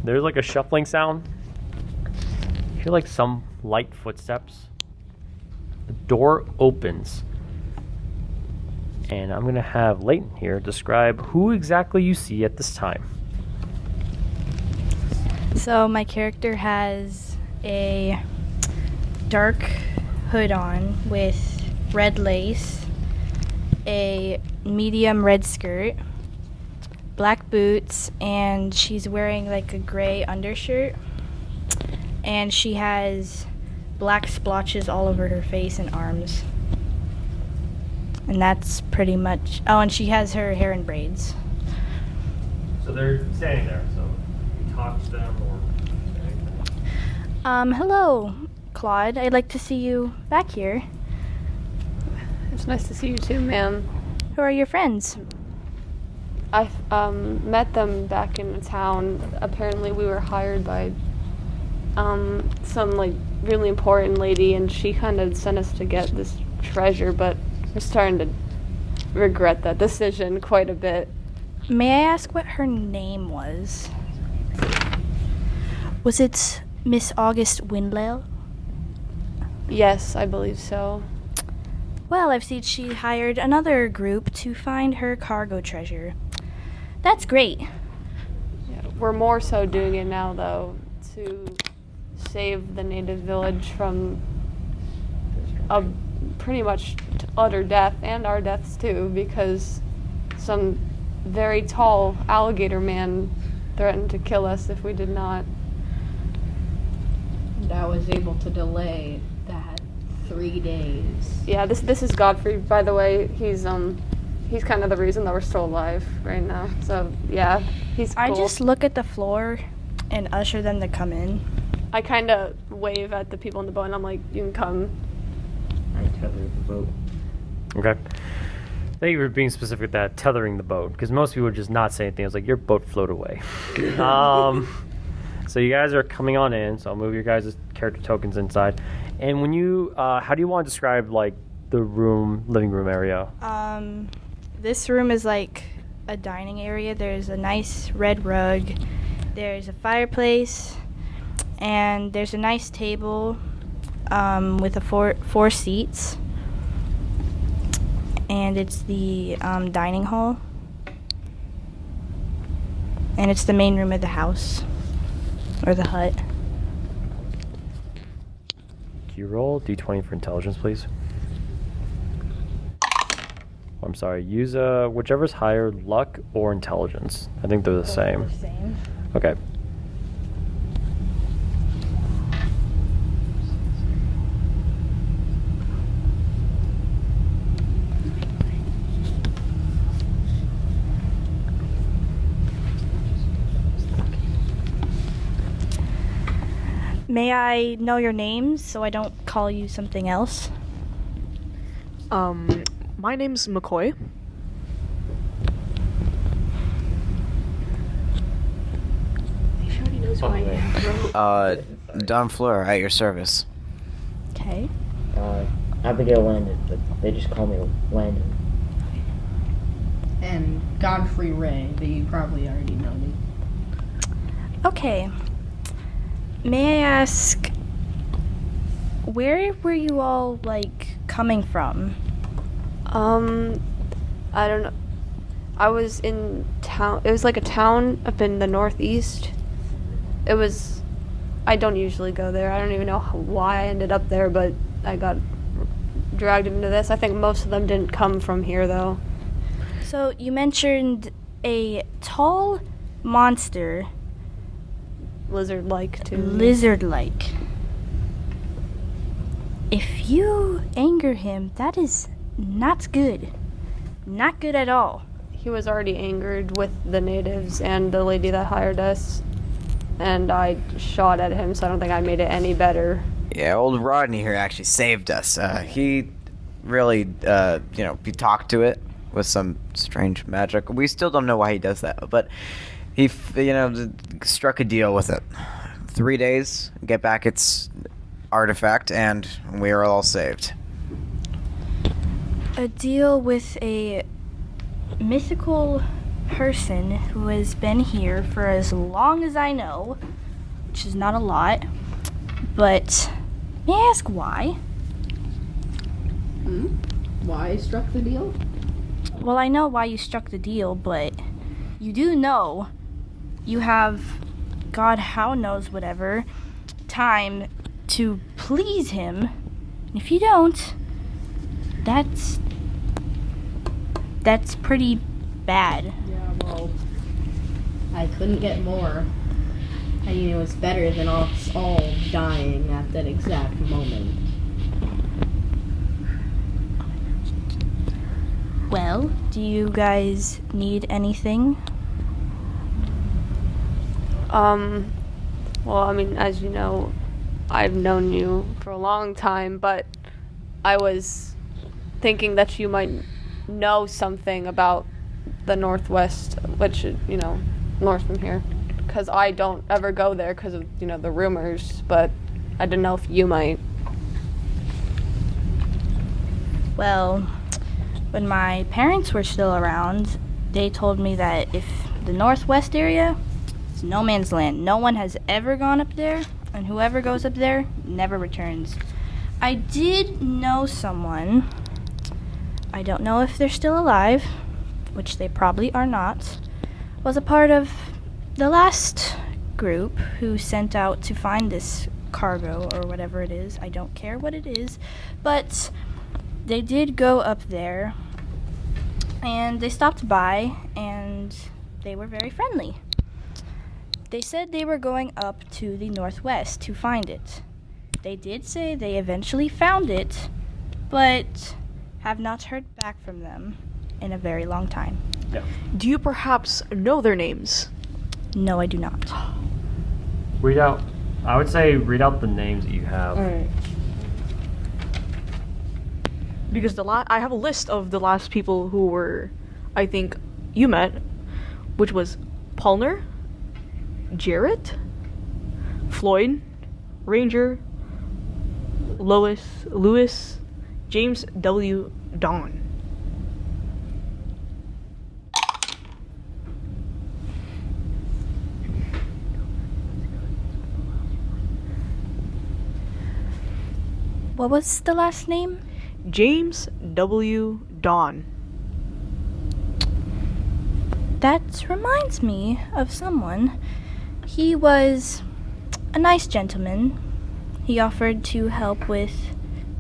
There's like a shuffling sound. You hear like some light footsteps. The door opens. And I'm going to have Leighton here describe who exactly you see at this time. So my character has a dark hood on with red lace, a medium red skirt, black boots, and she's wearing like a gray undershirt. And she has black splotches all over her face and arms. And that's pretty much... Oh, and she has her hair in braids. So they're standing there. So you talk to them or... Hello, Claude. I'd like to see you back here. It's nice to see you too, ma'am. Who are your friends? I met them back in the town. Apparently, we were hired by some like really important lady, and she kind of sent us to get this treasure. But we're starting to regret that decision quite a bit. May I ask what her name was? Was it Miss August Windlell? Yes, I believe so. Well, I've seen she hired another group to find her cargo treasure. That's great. Yeah, we're more so doing it now, though, to save the native village from a pretty much utter death, and our deaths too, because some very tall alligator man threatened to kill us if we did not. And I was able to delay that 3 days. Yeah, this is Godfrey, by the way. He's kind of the reason that we're still alive right now. So yeah, he's cool. I just look at the floor and usher them to come in. I kind of wave at the people in the boat, and I'm like, you can come. I tethered the boat. Okay. Thank you for being specific with that, tethering the boat, because most people would just not say anything. I was like, your boat float away. So you guys are coming on in, so I'll move your guys' character tokens inside. And when you, how do you want to describe, like, the living room area? This room is like a dining area. There's a nice red rug. There's a fireplace. And there's a nice table with four seats. And it's the dining hall. And it's the main room of the house. Or the hut. Can you roll D20 for intelligence, please? I'm sorry, use whichever's higher, luck or intelligence. I think they're the same. Okay. May I know your names so I don't call you something else? My name's McCoy. She already knows who I am. Don Fleur, at your service. Okay. Abigail Landon, but they just call me Landon. And Godfrey Ray, but you probably already know me. Okay. May I ask, where were you all, like, coming from? I don't know. I was in town. It was like a town up in the northeast. I don't usually go there. I don't even know why I ended up there, but I got dragged into this. I think most of them didn't come from here, though. So you mentioned a tall monster. Lizard-like, too. Lizard-like. If you anger him, that is not good. Not good at all. He was already angered with the natives and the lady that hired us, and I shot at him, so I don't think I made it any better. Yeah, old Rodney here actually saved us. He really, he talked to it with some strange magic. We still don't know why he does that, but he, struck a deal with it. 3 days, get back its artifact, and we are all saved. A deal with a mythical person who has been here for as long as I know, which is not a lot, but may I ask why? Why I struck the deal? Well, I know why you struck the deal, but you do know you have, God how knows whatever, time to please him. And if you don't, that's pretty bad. Yeah, well, I couldn't get more. I mean, it was better than us all dying at that exact moment. Well, do you guys need anything? Well, I mean, as you know, I've known you for a long time, but I was thinking that you might know something about the Northwest, which, north from here. Because I don't ever go there because of, the rumors, but I didn't know if you might. Well, when my parents were still around, they told me that if the Northwest area is no man's land, no one has ever gone up there, and whoever goes up there never returns. I did know someone, I don't know if they're still alive, which they probably are not, was a part of the last group who sent out to find this cargo or whatever it is. I don't care what it is, but they did go up there and they stopped by and they were very friendly. They said they were going up to the Northwest to find it. They did say they eventually found it, but have not heard back from them in a very long time. Yeah. Do you perhaps know their names? No, I do not. Read out. I would say read out the names that you have. Alright. Because I have a list of the last people who were, I think, you met, which was Palmer, Jarrett, Floyd, Ranger, Lewis, James W. Don. What was the last name? James W. Don. That reminds me of someone. He was a nice gentleman. He offered to help with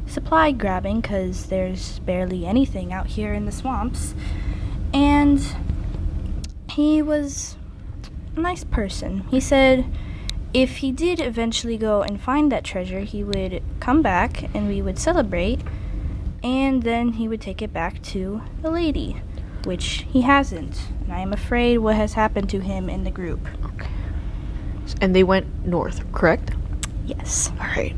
supply grabbing because there's barely anything out here in the swamps. And he was a nice person. He said if he did eventually go and find that treasure, he would come back and we would celebrate, and then he would take it back to the lady, which he hasn't. And I am afraid what has happened to him in the group. Okay. And they went north, correct? Yes. Alright.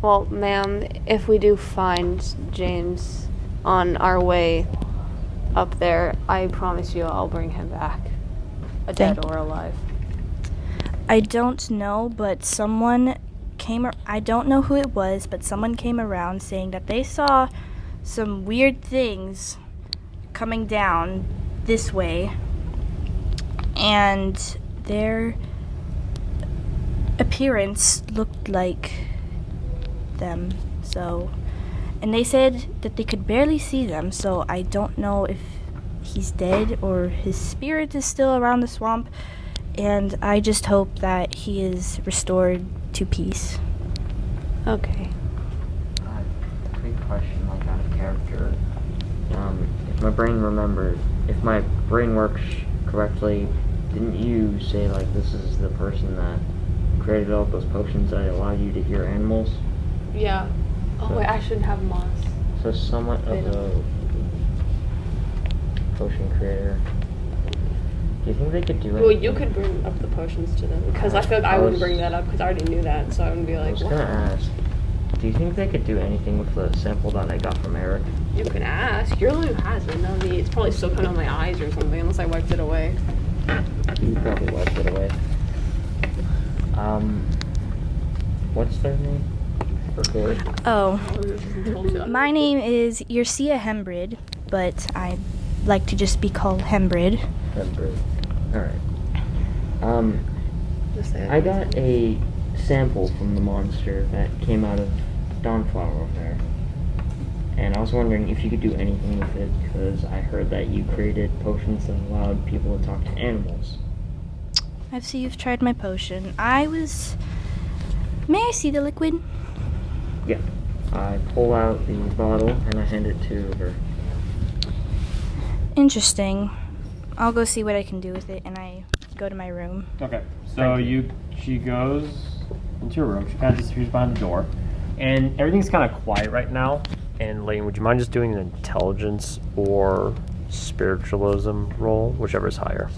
Well, ma'am, if we do find James on our way up there, I promise you I'll bring him back. Dead or alive. I don't know, but someone I don't know who it was, but someone came around saying that they saw some weird things coming down this way, and their appearance looked like them. And they said that they could barely see them, so I don't know if he's dead or his spirit is still around the swamp, and I just hope that he is restored to peace. Okay. Quick question, like out of character. If my brain works correctly, didn't you say like this is the person that created all those potions that allow you to hear animals? Yeah. Oh So- wait, I shouldn't have moss. So somewhat of a potion creator. Do you think they could do it? Well, you could bring up the potions to them, because I feel like I wouldn't bring that up, because I already knew that, so I wouldn't be I like, was what? gonna ask, do you think they could do anything with the sample that I got from Eric? You can ask. You're the one who has it, not me. It's probably still coming on my eyes or something, unless I wiped it away. You probably wiped it away. What's their name? Or Gory? Oh, Told you. my name is Yersia Hembrid, but I like to just be called Hembrid. Alright. Just say it. I got a sample from the monster that came out of Dawnflower over there. And I was wondering if you could do anything with it, because I heard that you created potions that allowed people to talk to animals. I see you've tried my potion. May I see the liquid? Yeah. I pull out the bottle and I hand it to her. Interesting. I'll go see what I can do with it, and I go to my room. Okay. So she goes into her room. She kind of disappears behind the door, and everything's kind of quiet right now. And Lane, would you mind just doing an intelligence or spiritualism roll, whichever is higher?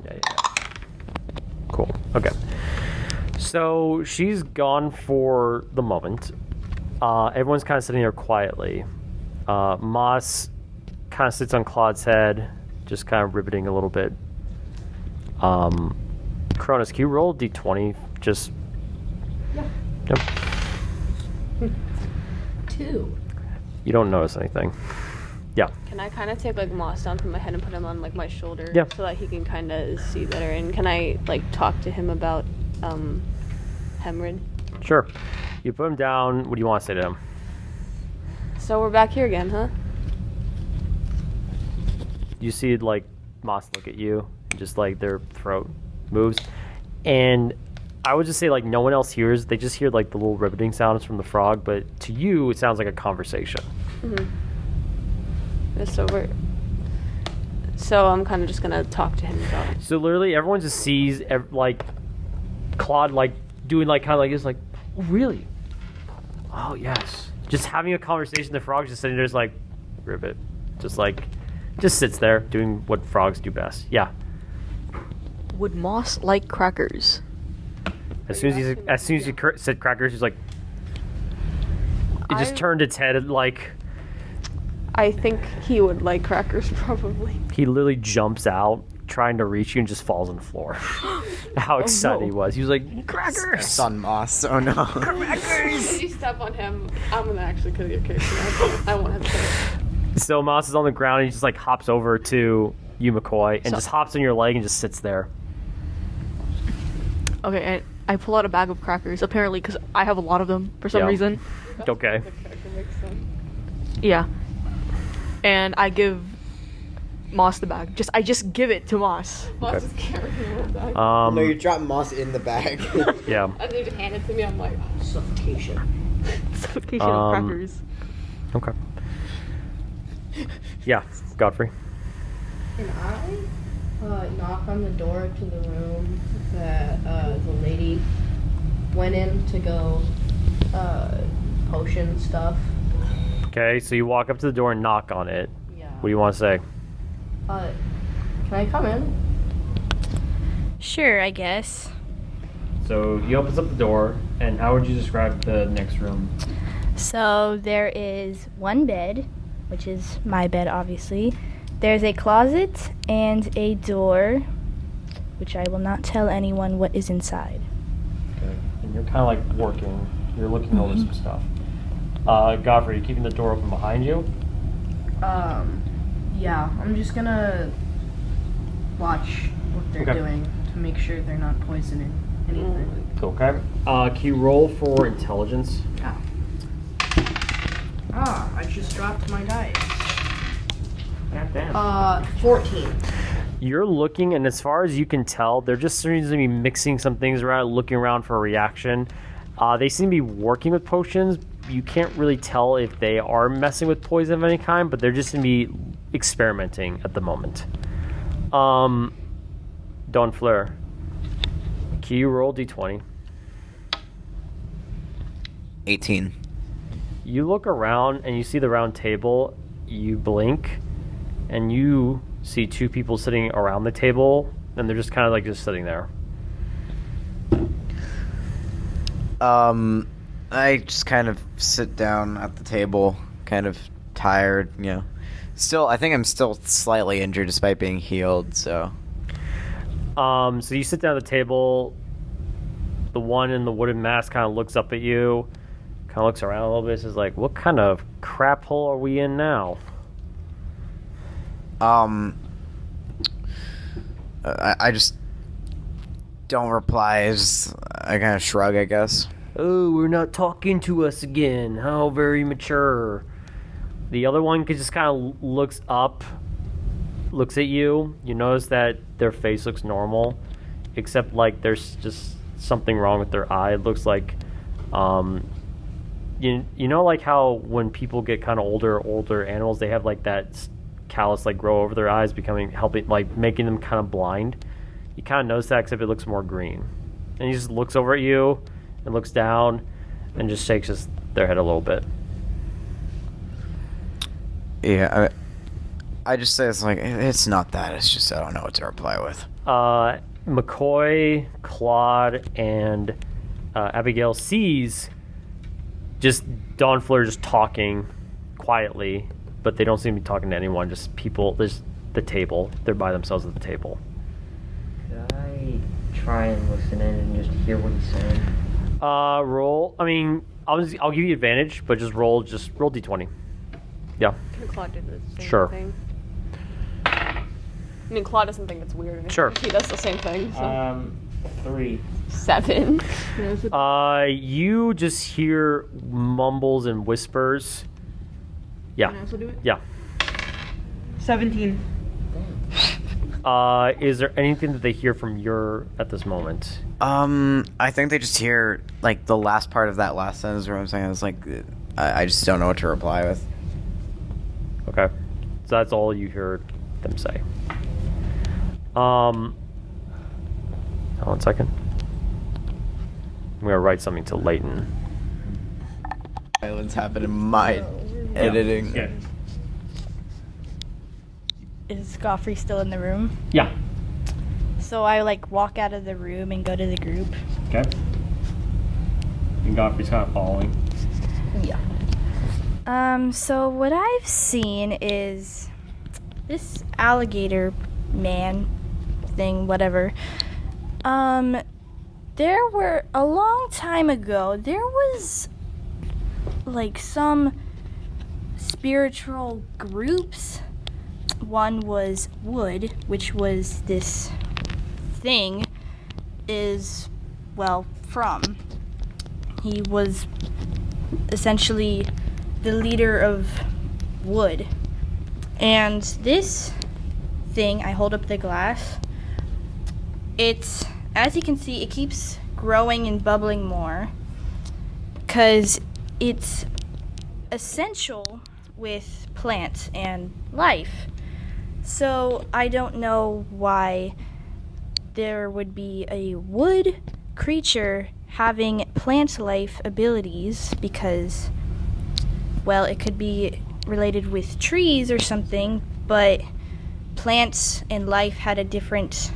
Yeah. Cool. Okay. So she's gone for the moment, Everyone's kind of sitting there quietly. Moss kind of sits on Claude's head, just kind of riveting a little bit. Cronus, can you roll d20? Just. Yeah. Yep. 2. You don't notice anything. Yeah. Can I kind of take like Moss down from my head and put him on like my shoulder, Yeah. so that he can kind of see better? And can I like talk to him about Hemrid? Sure. You put him down. What do you want to say to him? So we're back here again, huh? You see like Moss look at you, just like their throat moves, and I would just say like no one else hears. They just hear like the little riveting sounds from the frog, but to you it sounds like a conversation. So I'm kind of just gonna talk to him about it. So literally everyone just sees like Claude like doing like kind of like it's like, oh, really? Oh yes. Just having a conversation. The frog's just sitting there, just like ribbit, just sits there doing what frogs do best. Yeah. Would Moss like crackers? As soon as you said crackers, he's like, it just turned its head like. I think he would like crackers, probably. He literally jumps out, trying to reach you, and just falls on the floor. How excited he was! He was like, "Crackers!" Son Moss. Oh no. Crackers! If you step on him, I'm gonna actually kill your character. I won't have to. So Moss is on the ground, and he just like hops over to you, McCoy, and just hops on your leg and just sits there. Okay, and I pull out a bag of crackers, apparently, because I have a lot of them for some Yeah. reason. Okay. The character makes sense. Yeah. And I give Moss the bag. I just give it to Moss. Moss is carrying him back. No, you drop Moss in the bag. Yeah. And they just hand it to me. I'm like, Suffocation. Suffocation of crackers. Okay. Yeah, Godfrey. Can I knock on the door to the room that the lady went in to go potion stuff? Okay, so you walk up to the door and knock on it. Yeah. What do you want to say? Can I come in? Sure, I guess. So he opens up the door, and how would you describe the next room? So there is one bed, which is my bed, obviously. There's a closet and a door, which I will not tell anyone what is inside. Okay. And you're kind of like working. You're looking over some stuff. Godfrey, are you keeping the door open behind you? Yeah, I'm just gonna watch what they're Okay. doing to make sure they're not poisoning anything. Okay. Can you roll for intelligence? I just dropped my dice. God damn. 14. You're looking, and as far as you can tell, they're just seems to be mixing some things around, looking around for a reaction. They seem to be working with potions. You can't really tell if they are messing with poison of any kind, but they're just going to be experimenting at the moment. Don Fleur, can you roll d20? 18. You look around, and you see the round table. You blink, and you see two people sitting around the table, and they're just kind of like just sitting there. I just kind of sit down at the table, kind of tired, you know. Still, I think I'm still slightly injured despite being healed, so. So you sit down at the table. The one in the wooden mask kind of looks up at you, kind of looks around a little bit, says like, "What kind of crap hole are we in now?" I just don't reply. I kind of shrug, I guess. Oh, we're not talking to us again. How very mature. The other one just kind of looks up, looks at you. You notice that their face looks normal, except like there's just something wrong with their eye. It looks like, you know, like how when people get kind of older animals, they have like that callus like grow over their eyes, making them kind of blind. You kind of notice that, except it looks more green. And he just looks over at you and looks down and just shakes their head a little bit. Yeah, I just say it's like, it's not that. It's just I don't know what to reply with. McCoy, Claude, and Abigail sees just Dawn Fleur just talking quietly, but they don't seem to be talking to anyone. Just people. There's the table. They're by themselves at the table. Could I try and listen in and just hear what he's saying? Roll. I mean, I'll give you advantage, but just roll d20. Yeah. Claude did the same Sure. thing. I mean, Claude doesn't think it's weird. Sure. He does the same thing. So. 3. 7. You just hear mumbles and whispers. Yeah. Can I also do it? Yeah. 17. Is there anything that they hear from your at this moment? I think they just hear like the last part of that last sentence where I'm saying it's like I just don't know what to reply with. Okay. So that's all you heard them say. Hold on a second. I'm gonna write something to Leighton. Violence happened in my editing. Good. Is Godfrey still in the room? Yeah. So I like walk out of the room and go to the group. Okay. And Godfrey's kind of following. Yeah. So what I've seen is this alligator man thing, whatever. There were a long time ago, there was like some spiritual groups. One was Wood, which was this thing is, well, from. He was essentially the leader of Wood. And this thing, I hold up the glass, it's, as you can see, it keeps growing and bubbling more because it's essential with plants and life. So I don't know why there would be a wood creature having plant life abilities because, well, it could be related with trees or something, but plants and life had a different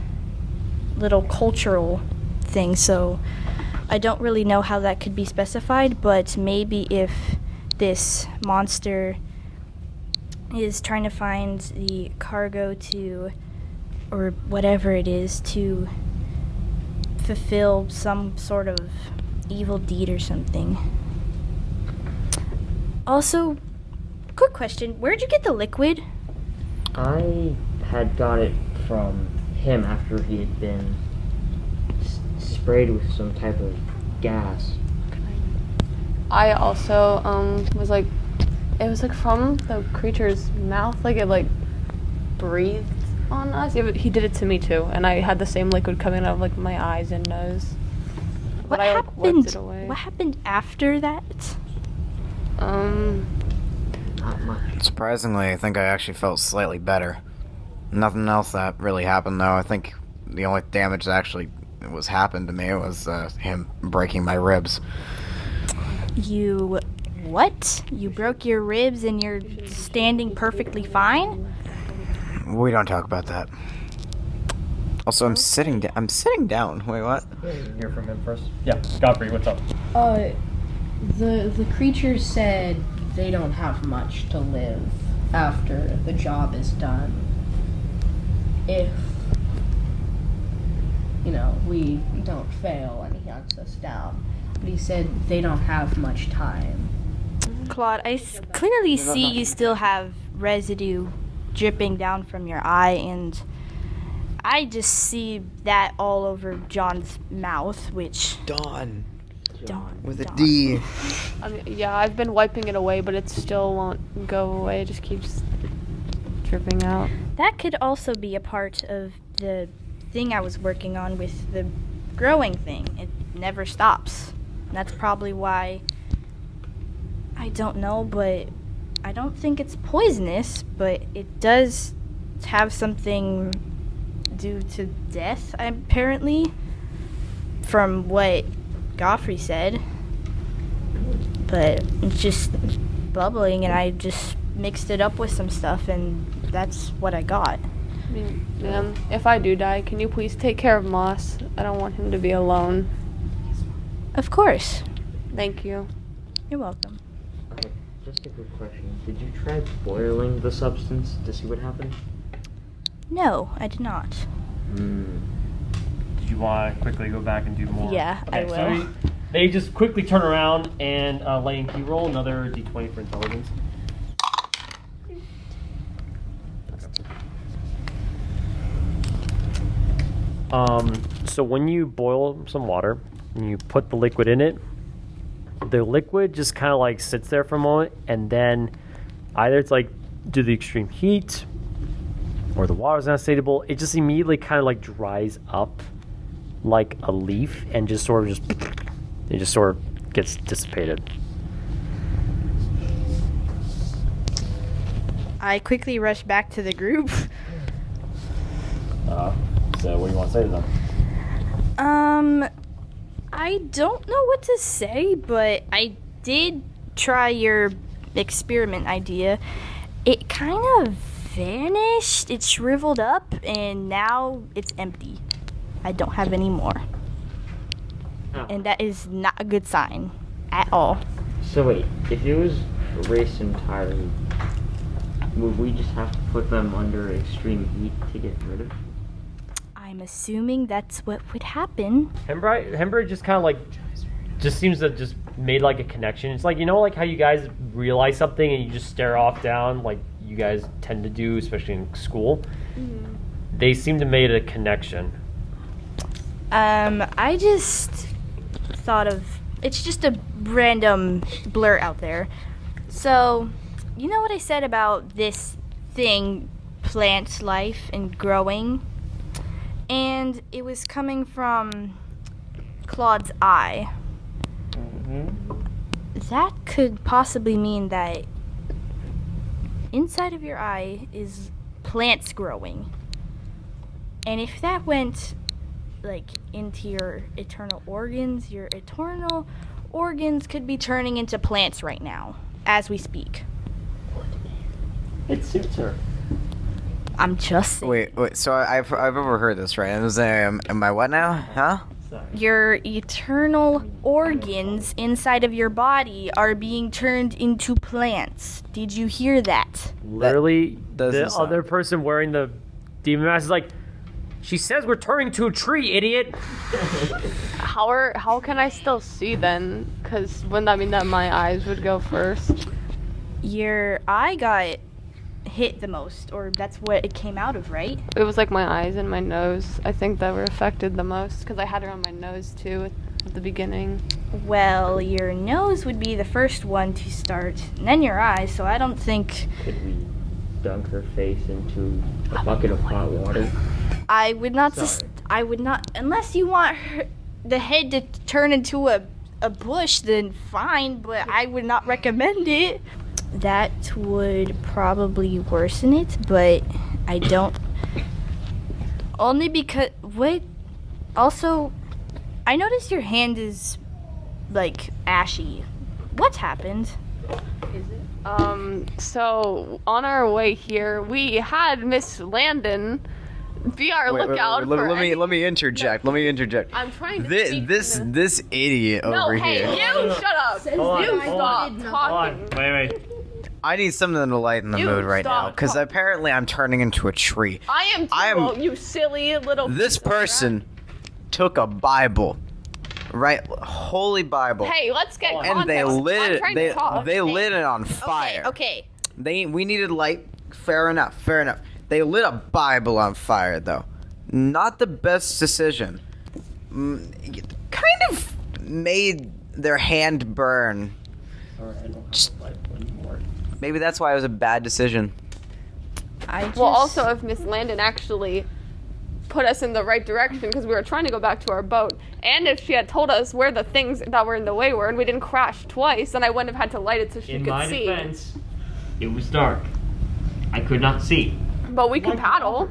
little cultural thing, so I don't really know how that could be specified, but maybe if this monster is trying to find the cargo to, or whatever it is, to fulfill some sort of evil deed or something. Also, quick question, where'd you get the liquid? I had got it from him after he had been sprayed with some type of gas. I also was like, it was like from the creature's mouth, like it like breathed on us. He did it to me too, and I had the same liquid coming out of like my eyes and nose. What But I like happened? wiped it away. What happened after that? Not much. Surprisingly, I think I actually felt slightly better. Nothing else that really happened though. I think the only damage that actually was happened to me was him breaking my ribs. You what? You broke your ribs and you're standing perfectly fine? We don't talk about that. Also, I'm sitting down. Wait, what? Hear from him first. Yeah, Godfrey, what's up? The creature said they don't have much to live after the job is done. If, we don't fail and he hunts us down. But he said they don't have much time. Claude, I clearly see you still have residue dripping down from your eye, and I just see that all over John's mouth, which... Dawn. With a Dawn. D. I mean, yeah, I've been wiping it away, but it still won't go away. It just keeps dripping out. That could also be a part of the thing I was working on with the growing thing. It never stops. That's probably why, I don't know, but I don't think it's poisonous, but it does have something due to death, apparently, from what Godfrey said. But it's just bubbling, and I just mixed it up with some stuff, and that's what I got. I mean, man, if I do die, can you please take care of Moss? I don't want him to be alone. Of course. Thank you. You're welcome. Okay, just a quick question. Did you try boiling the substance to see what happened? No, I did not. Did you want to quickly go back and do more? Yeah, I So will. they just quickly turn around and Lay and Key roll another d20 for intelligence. So when you boil some water and you put the liquid in it, the liquid just kind of like sits there for a moment, and then either it's like due to the extreme heat or the water's not stable, it just immediately kind of like dries up like a leaf and just sort of gets dissipated. I quickly rush back to the group. So what do you want to say to them? I don't know what to say, but I did try your experiment idea. It kind of vanished, it shriveled up, and now it's empty. I don't have any more. Oh. And that is not a good sign at all. So wait, if it was erased entirely, would we just have to put them under extreme heat to get rid of it? I'm assuming that's what would happen. Hembra just kind of like just seems to just made like a connection. It's like, you know, like how you guys realize something and you just stare off down like you guys tend to do, especially in school. Mm-hmm. They seem to made a connection. I just thought of, it's just a random blur out there. So, you know what I said about this thing, plant life and growing? And it was coming from Claude's eye. That could possibly mean that inside of your eye is plants growing. And if that went like into your eternal organs could be turning into plants right now as we speak. It suits her. I'm just saying. Wait. So I've overheard this, right? Am I what now? Huh? Sorry. Your eternal organs inside of your body are being turned into plants. Did you hear that? Literally, doesn't the sound other good. person wearing the demon mask is like, she says we're turning to a tree, idiot. How can I still see then? Because wouldn't that mean that my eyes would go first? Your eye got hit the most, or that's what it came out of, right? It was like my eyes and my nose. I think that were affected the most because I had it on my nose too at the beginning. Well, your nose would be the first one to start, and then your eyes, so I don't think... Could we dunk her face into a bucket of hot water? I would not... Sorry. I would not... Unless you want the head to turn into a bush, then fine, but I would not recommend it. That would probably worsen it, but I don't... Only because... Wait. Also, I noticed your hand is, like, ashy. What's happened? So on our way here, we had Miss Landon be our lookout for Let me interject. I'm trying to speak This idiot No, over hey, here. you shut up. You stop talking. Wait. I need something to lighten the You mood right now, stop because talking. apparently I'm turning into a tree. I am too, you silly little This piece of person took a Bible, right? Holy Bible. crap. Hey, let's get context. and they lit I'm it. trying to talk. They lit it on fire. Okay. We needed light. Fair enough. They lit a Bible on fire, though. Not the best decision. Kind of made their hand burn. Alright, I don't have life anymore. Maybe that's why it was a bad decision. Well, also if Miss Landon actually put us in the right direction because we were trying to go back to our boat, and if she had told us where the things that were in the way were and we didn't crash twice, then I wouldn't have had to light it so she In could my see. defense, it was dark. I could not see. But we can paddle.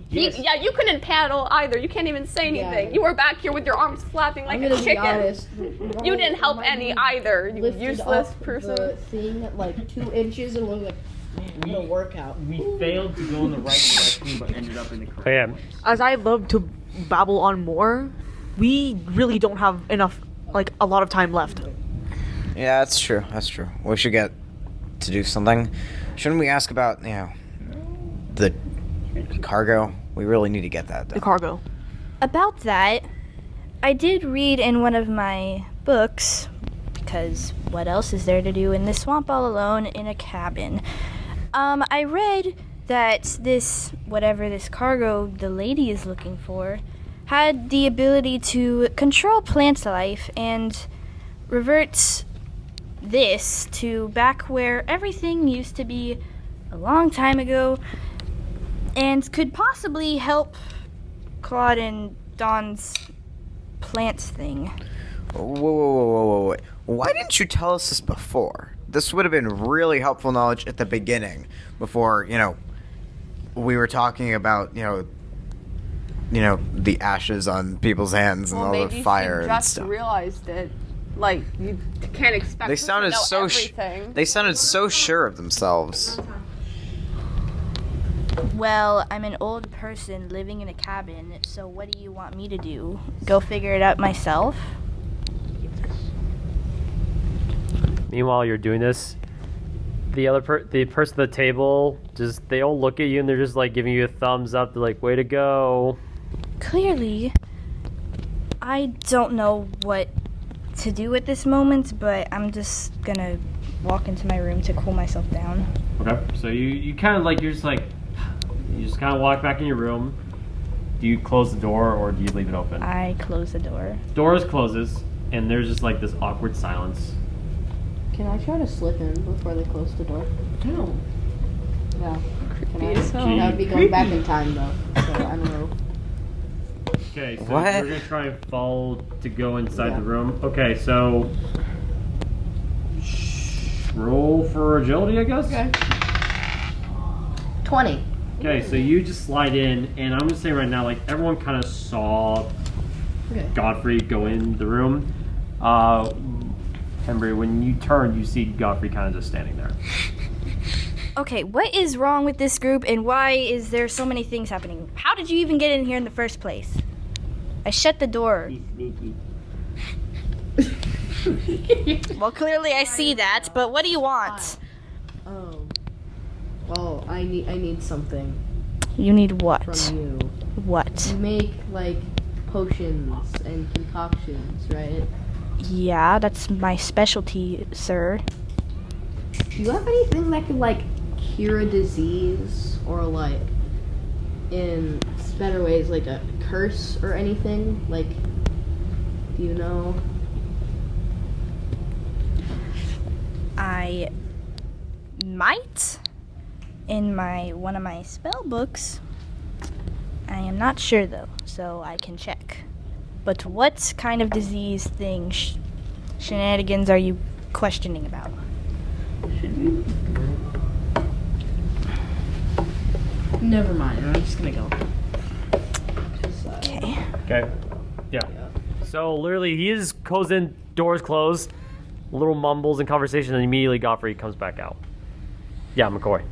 Yes. Yeah, you couldn't paddle either. You can't even say anything. Yeah. You were back here with your arms flapping like I'm a gonna be chicken. honest. You didn't help any either, you Lifted useless up person. The thing at like 2 inches and was like, man, what a workout. We failed to go in the right direction, but ended up in the correct Yeah. place. As I love to babble on more, we really don't have enough, like, a lot of time left. Yeah, that's true. That's true. We should get to do something. Shouldn't we ask about, the cargo? We really need to get that done. The cargo. About that, I did read in one of my books, because what else is there to do in the swamp all alone in a cabin? I read that whatever this cargo the lady is looking for, had the ability to control plant life and revert this to back where everything used to be a long time ago, and could possibly help Claude and Don's plants thing. Whoa. Why didn't you tell us this before? This would have been really helpful knowledge at the beginning, before, we were talking about, the ashes on people's hands and all the fire she and just stuff. realized it. Like, you can't expect They us sounded to know so everything. they sounded so sure of themselves. Well, I'm an old person living in a cabin, so what do you want me to do? Go figure it out myself? Meanwhile, you're doing this. The the person at the table, they all look at you and they're just like giving you a thumbs up. They're like, "Way to go!" Clearly, I don't know what to do at this moment, but I'm just gonna walk into my room to cool myself down. Okay. So you kind of like you just kind of walk back in your room. Do you close the door or do you leave it open? I close the door. Doors closes and there's just like this awkward silence. Can I try to slip in before they close the door? No. No. Can I? as hell. That would be going back in time though. So I don't know. Okay, so What? you're gonna try and fall to go inside Yeah. the room. Okay, so roll for agility, I guess. Okay. 20. Okay, so you just slide in, and I'm gonna say right now, like everyone kind of saw Okay. Godfrey go in the room. Henry, when you turn, you see Godfrey kind of just standing there. Okay, what is wrong with this group and why is there so many things happening? How did you even get in here in the first place? I shut the door. Sneaky. Well, clearly I see that, but what do you want? Oh. Well, I need something You need what? from you. What? You make like potions and concoctions, right? Yeah, that's my specialty, sir. Do you have anything that could like cure a disease or like in better ways like a curse or anything? Like, do you know? I might in one of my spell books. I am not sure though, so I can check. But what kind of disease thing shenanigans are you questioning about? Never mind. I'm just gonna go. Okay. Okay. Yeah. So literally, he just goes in, doors closed, little mumbles and conversation, and immediately Godfrey comes back out. Yeah, McCoy.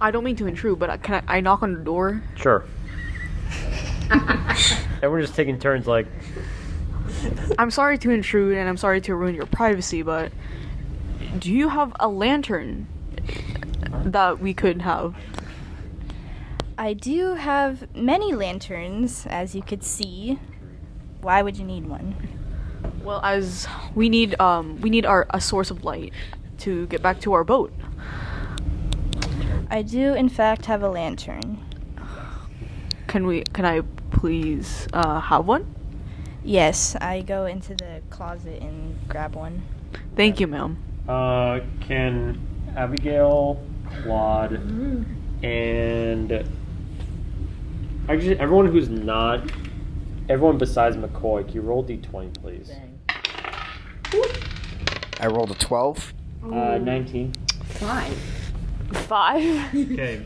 I don't mean to intrude, but can I knock on the door? Sure. Everyone's just taking turns, like, I'm sorry to intrude and I'm sorry to ruin your privacy, but do you have a lantern that we could have? I do have many lanterns, as you could see. Why would you need one? Well, as we need a source of light to get back to our boat. I do, in fact, have a lantern. Can I please have one? Yes, I go into the closet and grab one. Thank you, ma'am. can Abigail, Claude, and actually everyone who's not, everyone besides McCoy, can you roll d20, please? I rolled a 12. 19. 5. Okay.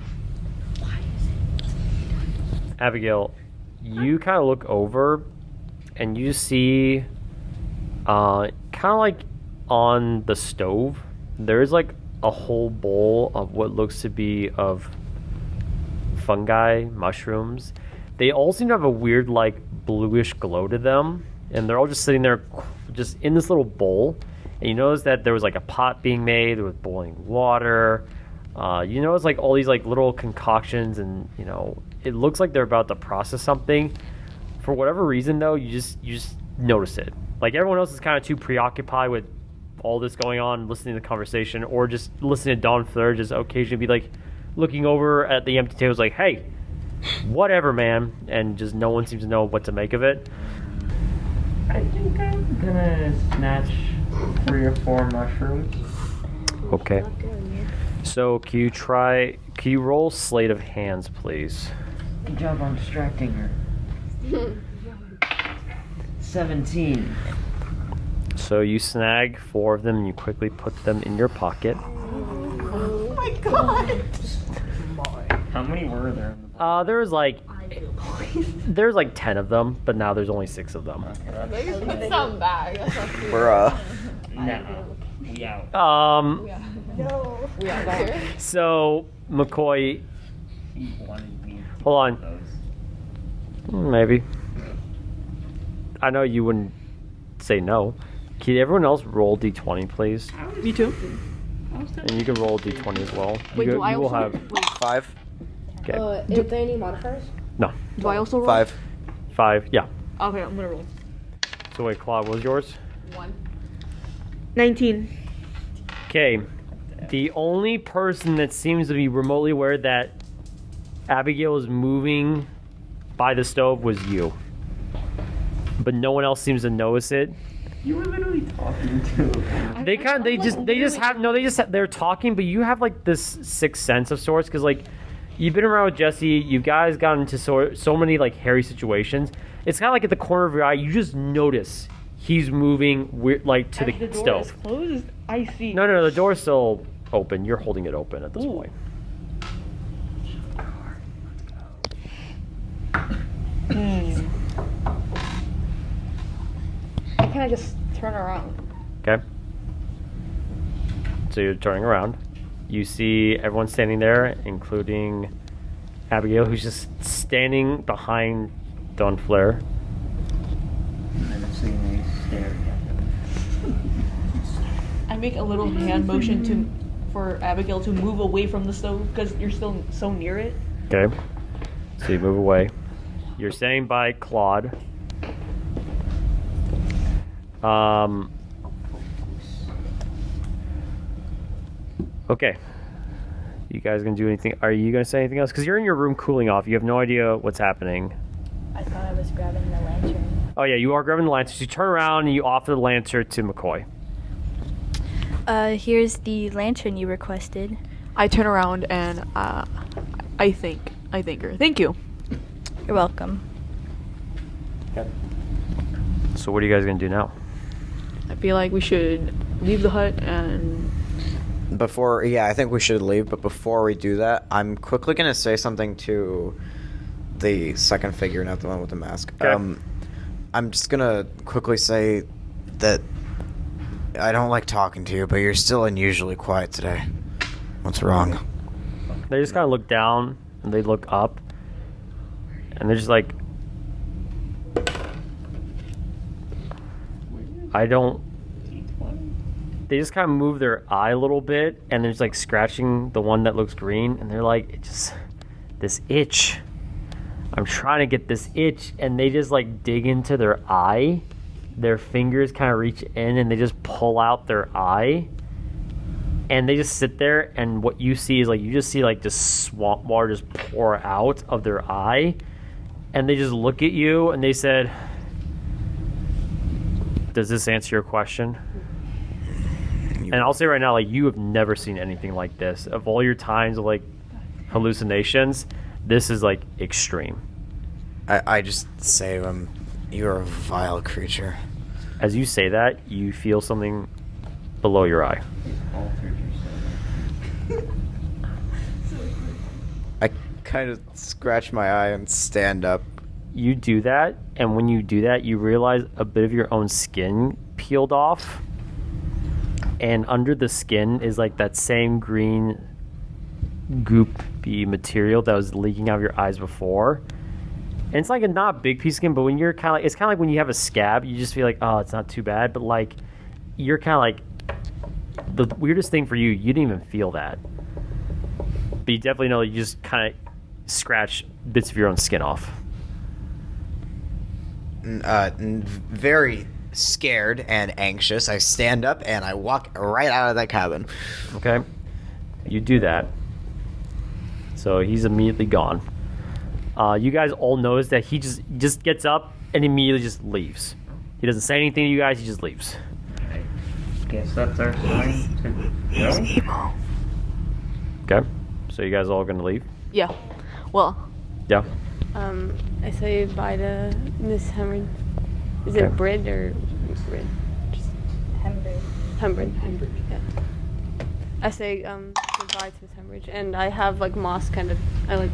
Abigail, you kind of look over and you see kind of like on the stove there's like a whole bowl of what looks to be of fungi, mushrooms. They all seem to have a weird like bluish glow to them, and they're all just sitting there just in this little bowl, And you notice that there was like a pot being made with boiling water. You notice like all these like little concoctions, and you know it looks like they're about to process something. For whatever reason, though, you just notice it. Like everyone else is kind of too preoccupied with all this going on, listening to the conversation, or just listening to Don Fleur just occasionally be like looking over at the empty tables, like, "Hey, whatever, man," and just no one seems to know what to make of it. I think I'm gonna snatch 3 or 4 mushrooms. Okay. So can you roll Sleight of Hands, please? Good job on distracting her. 17. So you snag 4 of them and you quickly put them in your pocket. Oh my god! How many were there in the There's like 10 of them, but now there's only 6 of them. It's not bad. That's not too We're No. We out. We are there. So McCoy, He wanted me to hold on. those. Maybe. I know you wouldn't say no. Can everyone else roll d20, please? Me too. And you can roll d20 as well. Wait, you, do I you will also? have Wait, 5. okay. Are there any modifiers? No, do I also roll? 5. 5. Yeah. Okay, I'm gonna roll. So wait, Claude, what was yours? 19. Okay. The only person that seems to be remotely aware that Abigail is moving by the stove was you. But no one else seems to notice it. You were literally talking to. They're talking, but you have like this sixth sense of sorts, because like you've been around with Jesse, you guys got into so many like hairy situations. It's kind of like at the corner of your eye, you just notice he's moving like to the door stove. is closed. I see. No, the door's still open. You're holding it open at this point. I kind of just turn around. Okay. So you're turning around. You see everyone standing there, including Abigail, who's just standing behind Don Flair. Menacingly staring at them. I make a little hand motion for Abigail to move away from the stove because you're still so near it. Okay. So you move away. You're standing by Claude. Okay. You guys gonna do anything? Are you gonna say anything else? Because you're in your room cooling off. You have no idea what's happening. I thought I was grabbing the lantern. Oh yeah, you are grabbing the lantern. So you turn around and you offer the lantern to McCoy. Here's the lantern you requested. I turn around and I thank her. Thank you. You're welcome. Okay. So what are you guys gonna do now? I feel like we should leave the hut and I think we should leave, but before we do that, I'm quickly going to say something to the second figure, not the one with the mask. Okay. I'm just going to quickly say that I don't like talking to you, but you're still unusually quiet today. What's wrong? They just kind of look down and they look up, and they're just like, They just kind of move their eye a little bit, and they're just like scratching the one that looks green, and they're like, this itch. I'm trying to get this itch, and they just like dig into their eye. Their fingers kind of reach in, and they just pull out their eye, and they just sit there. And what you see is like you just see like this swamp water just pour out of their eye, and they just look at you, and they said, "Does this answer your question?" And I'll say right now, like, you have never seen anything like this. Of all your times of, like, hallucinations, this is, like, extreme. I just say to him, you're a vile creature. As you say that, you feel something below your eye. All creatures I kind of scratch my eye and stand up. You do that, and when you do that, you realize a bit of your own skin peeled off. And under the skin is like that same green goopy material that was leaking out of your eyes before. And it's like not a big piece of skin, but when you're kind of like, it's kind of like when you have a scab, you just feel like, oh, it's not too bad. But like, you're kind of like, the weirdest thing for you, you didn't even feel that. But you definitely know that you just kind of scratch bits of your own skin off. Very scared and anxious, I stand up and I walk right out of that cabin. Okay? You do that. So he's immediately gone. You guys all notice that he just gets up and immediately just leaves. He doesn't say anything to you guys, he just leaves. I guess that's our sign to go. Okay? So you guys all gonna leave? Yeah. Well, Yeah. I say bye to Miss Hemrid. Is Okay. it Brid or Brid? Hembrid. Yeah. I say goodbye to Miss Hembridge, and I have like Moss I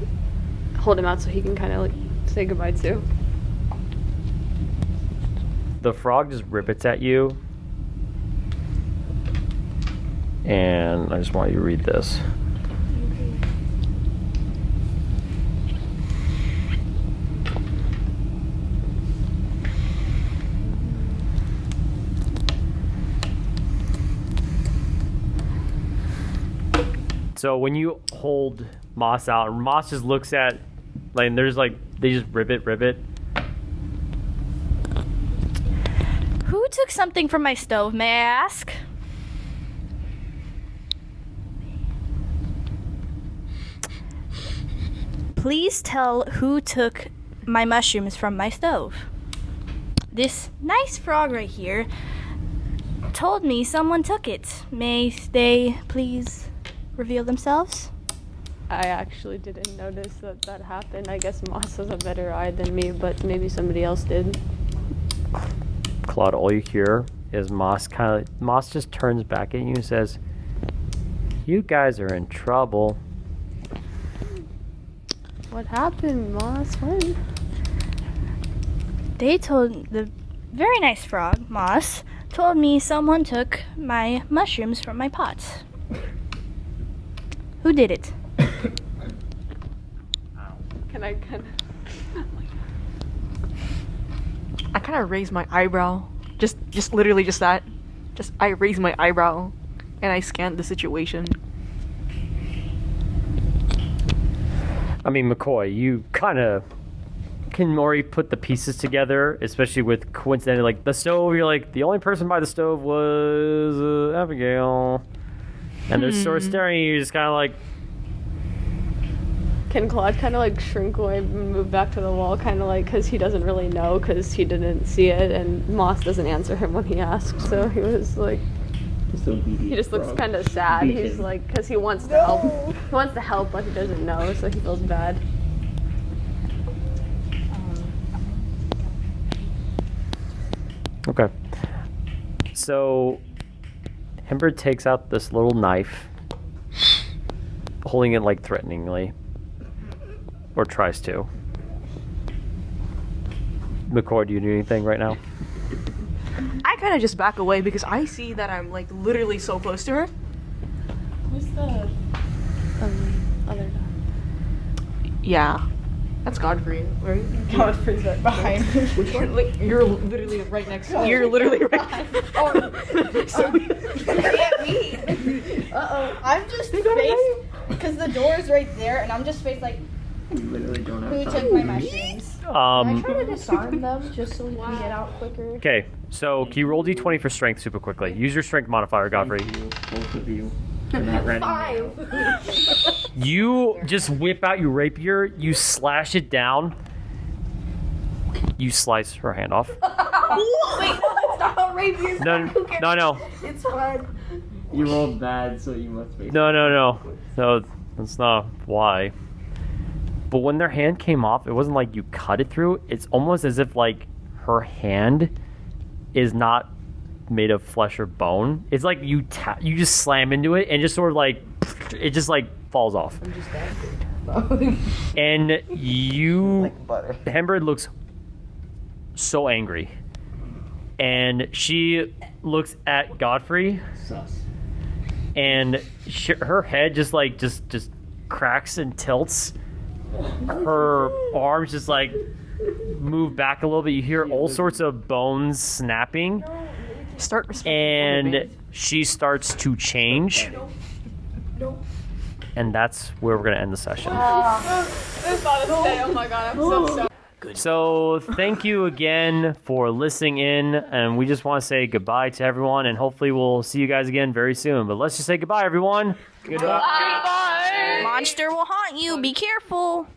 hold him out so he can kind of say goodbye too. The frog just ribbits at you. And I just want you to read this. So when you hold Moss out, Moss just looks at, and there's they just ribbit. Who took something from my stove, may I ask? Please tell who took my mushrooms from my stove. This nice frog right here told me someone took it. May they please reveal themselves? I actually didn't notice that happened. I guess Moss has a better eye than me, but maybe somebody else did. Claude, all you hear is Moss just turns back at you and says, "You guys are in trouble." What happened, Moss? When? They told the very nice frog, Moss, told me someone took my mushrooms from my pot. Who did it? Can I kind of... I kind of raise my eyebrow. Just literally just that. I raise my eyebrow and I scan the situation. I mean, McCoy, you kind of can already put the pieces together, especially with coincidentally, the stove. You're like, the only person by the stove was Abigail. And they're sort of staring at you, just kind of like... Can Claude kind of shrink away and move back to the wall, kind of because he doesn't really know because he didn't see it, and Moss doesn't answer him when he asks, so he was he just looks kind of sad. He's because he wants to help. He wants to help, but he doesn't know, so he feels bad. Okay. So, Hembrid takes out this little knife, holding it threateningly, or tries to. McCoy, do you do anything right now? I kind of just back away because I see that I'm literally so close to her. Who's the other guy? Yeah, that's Godfrey, right? Godfrey's right behind me. Which one? You're literally right next to me. You're literally right. So Can't be. I'm just faced because the door's right there, and I'm just faced We literally don't have who time. took my mushrooms. I try to disarm them just so we can get out quicker. Okay, so can you roll d20 for strength super quickly? Use your strength modifier, Godfrey. Thank you, both of you. For not running now. You just whip out your rapier, you slash it down, you slice her hand off. Wait, no, that's not how rapiers No. It's fun. You rolled bad, so you must be. No, that's not why. But when their hand came off, it wasn't like you cut it through. It's almost as if her hand is not made of flesh or bone. It's like you just slam into it and just sort of it just falls off. I'm just angry. And you, Like butter. Hembrid looks so angry, and she looks at Godfrey, Sus. and her head just cracks and tilts. Her arms just move back a little bit. You hear all sorts of bones snapping, start respecting and women. she starts to change. And that's where we're going to end the session. Oh my god, I'm so sorry. So thank you again for listening in, and we just want to say goodbye to everyone, and hopefully we'll see you guys again very soon. But let's just say goodbye, everyone. Monster will haunt you. Be careful.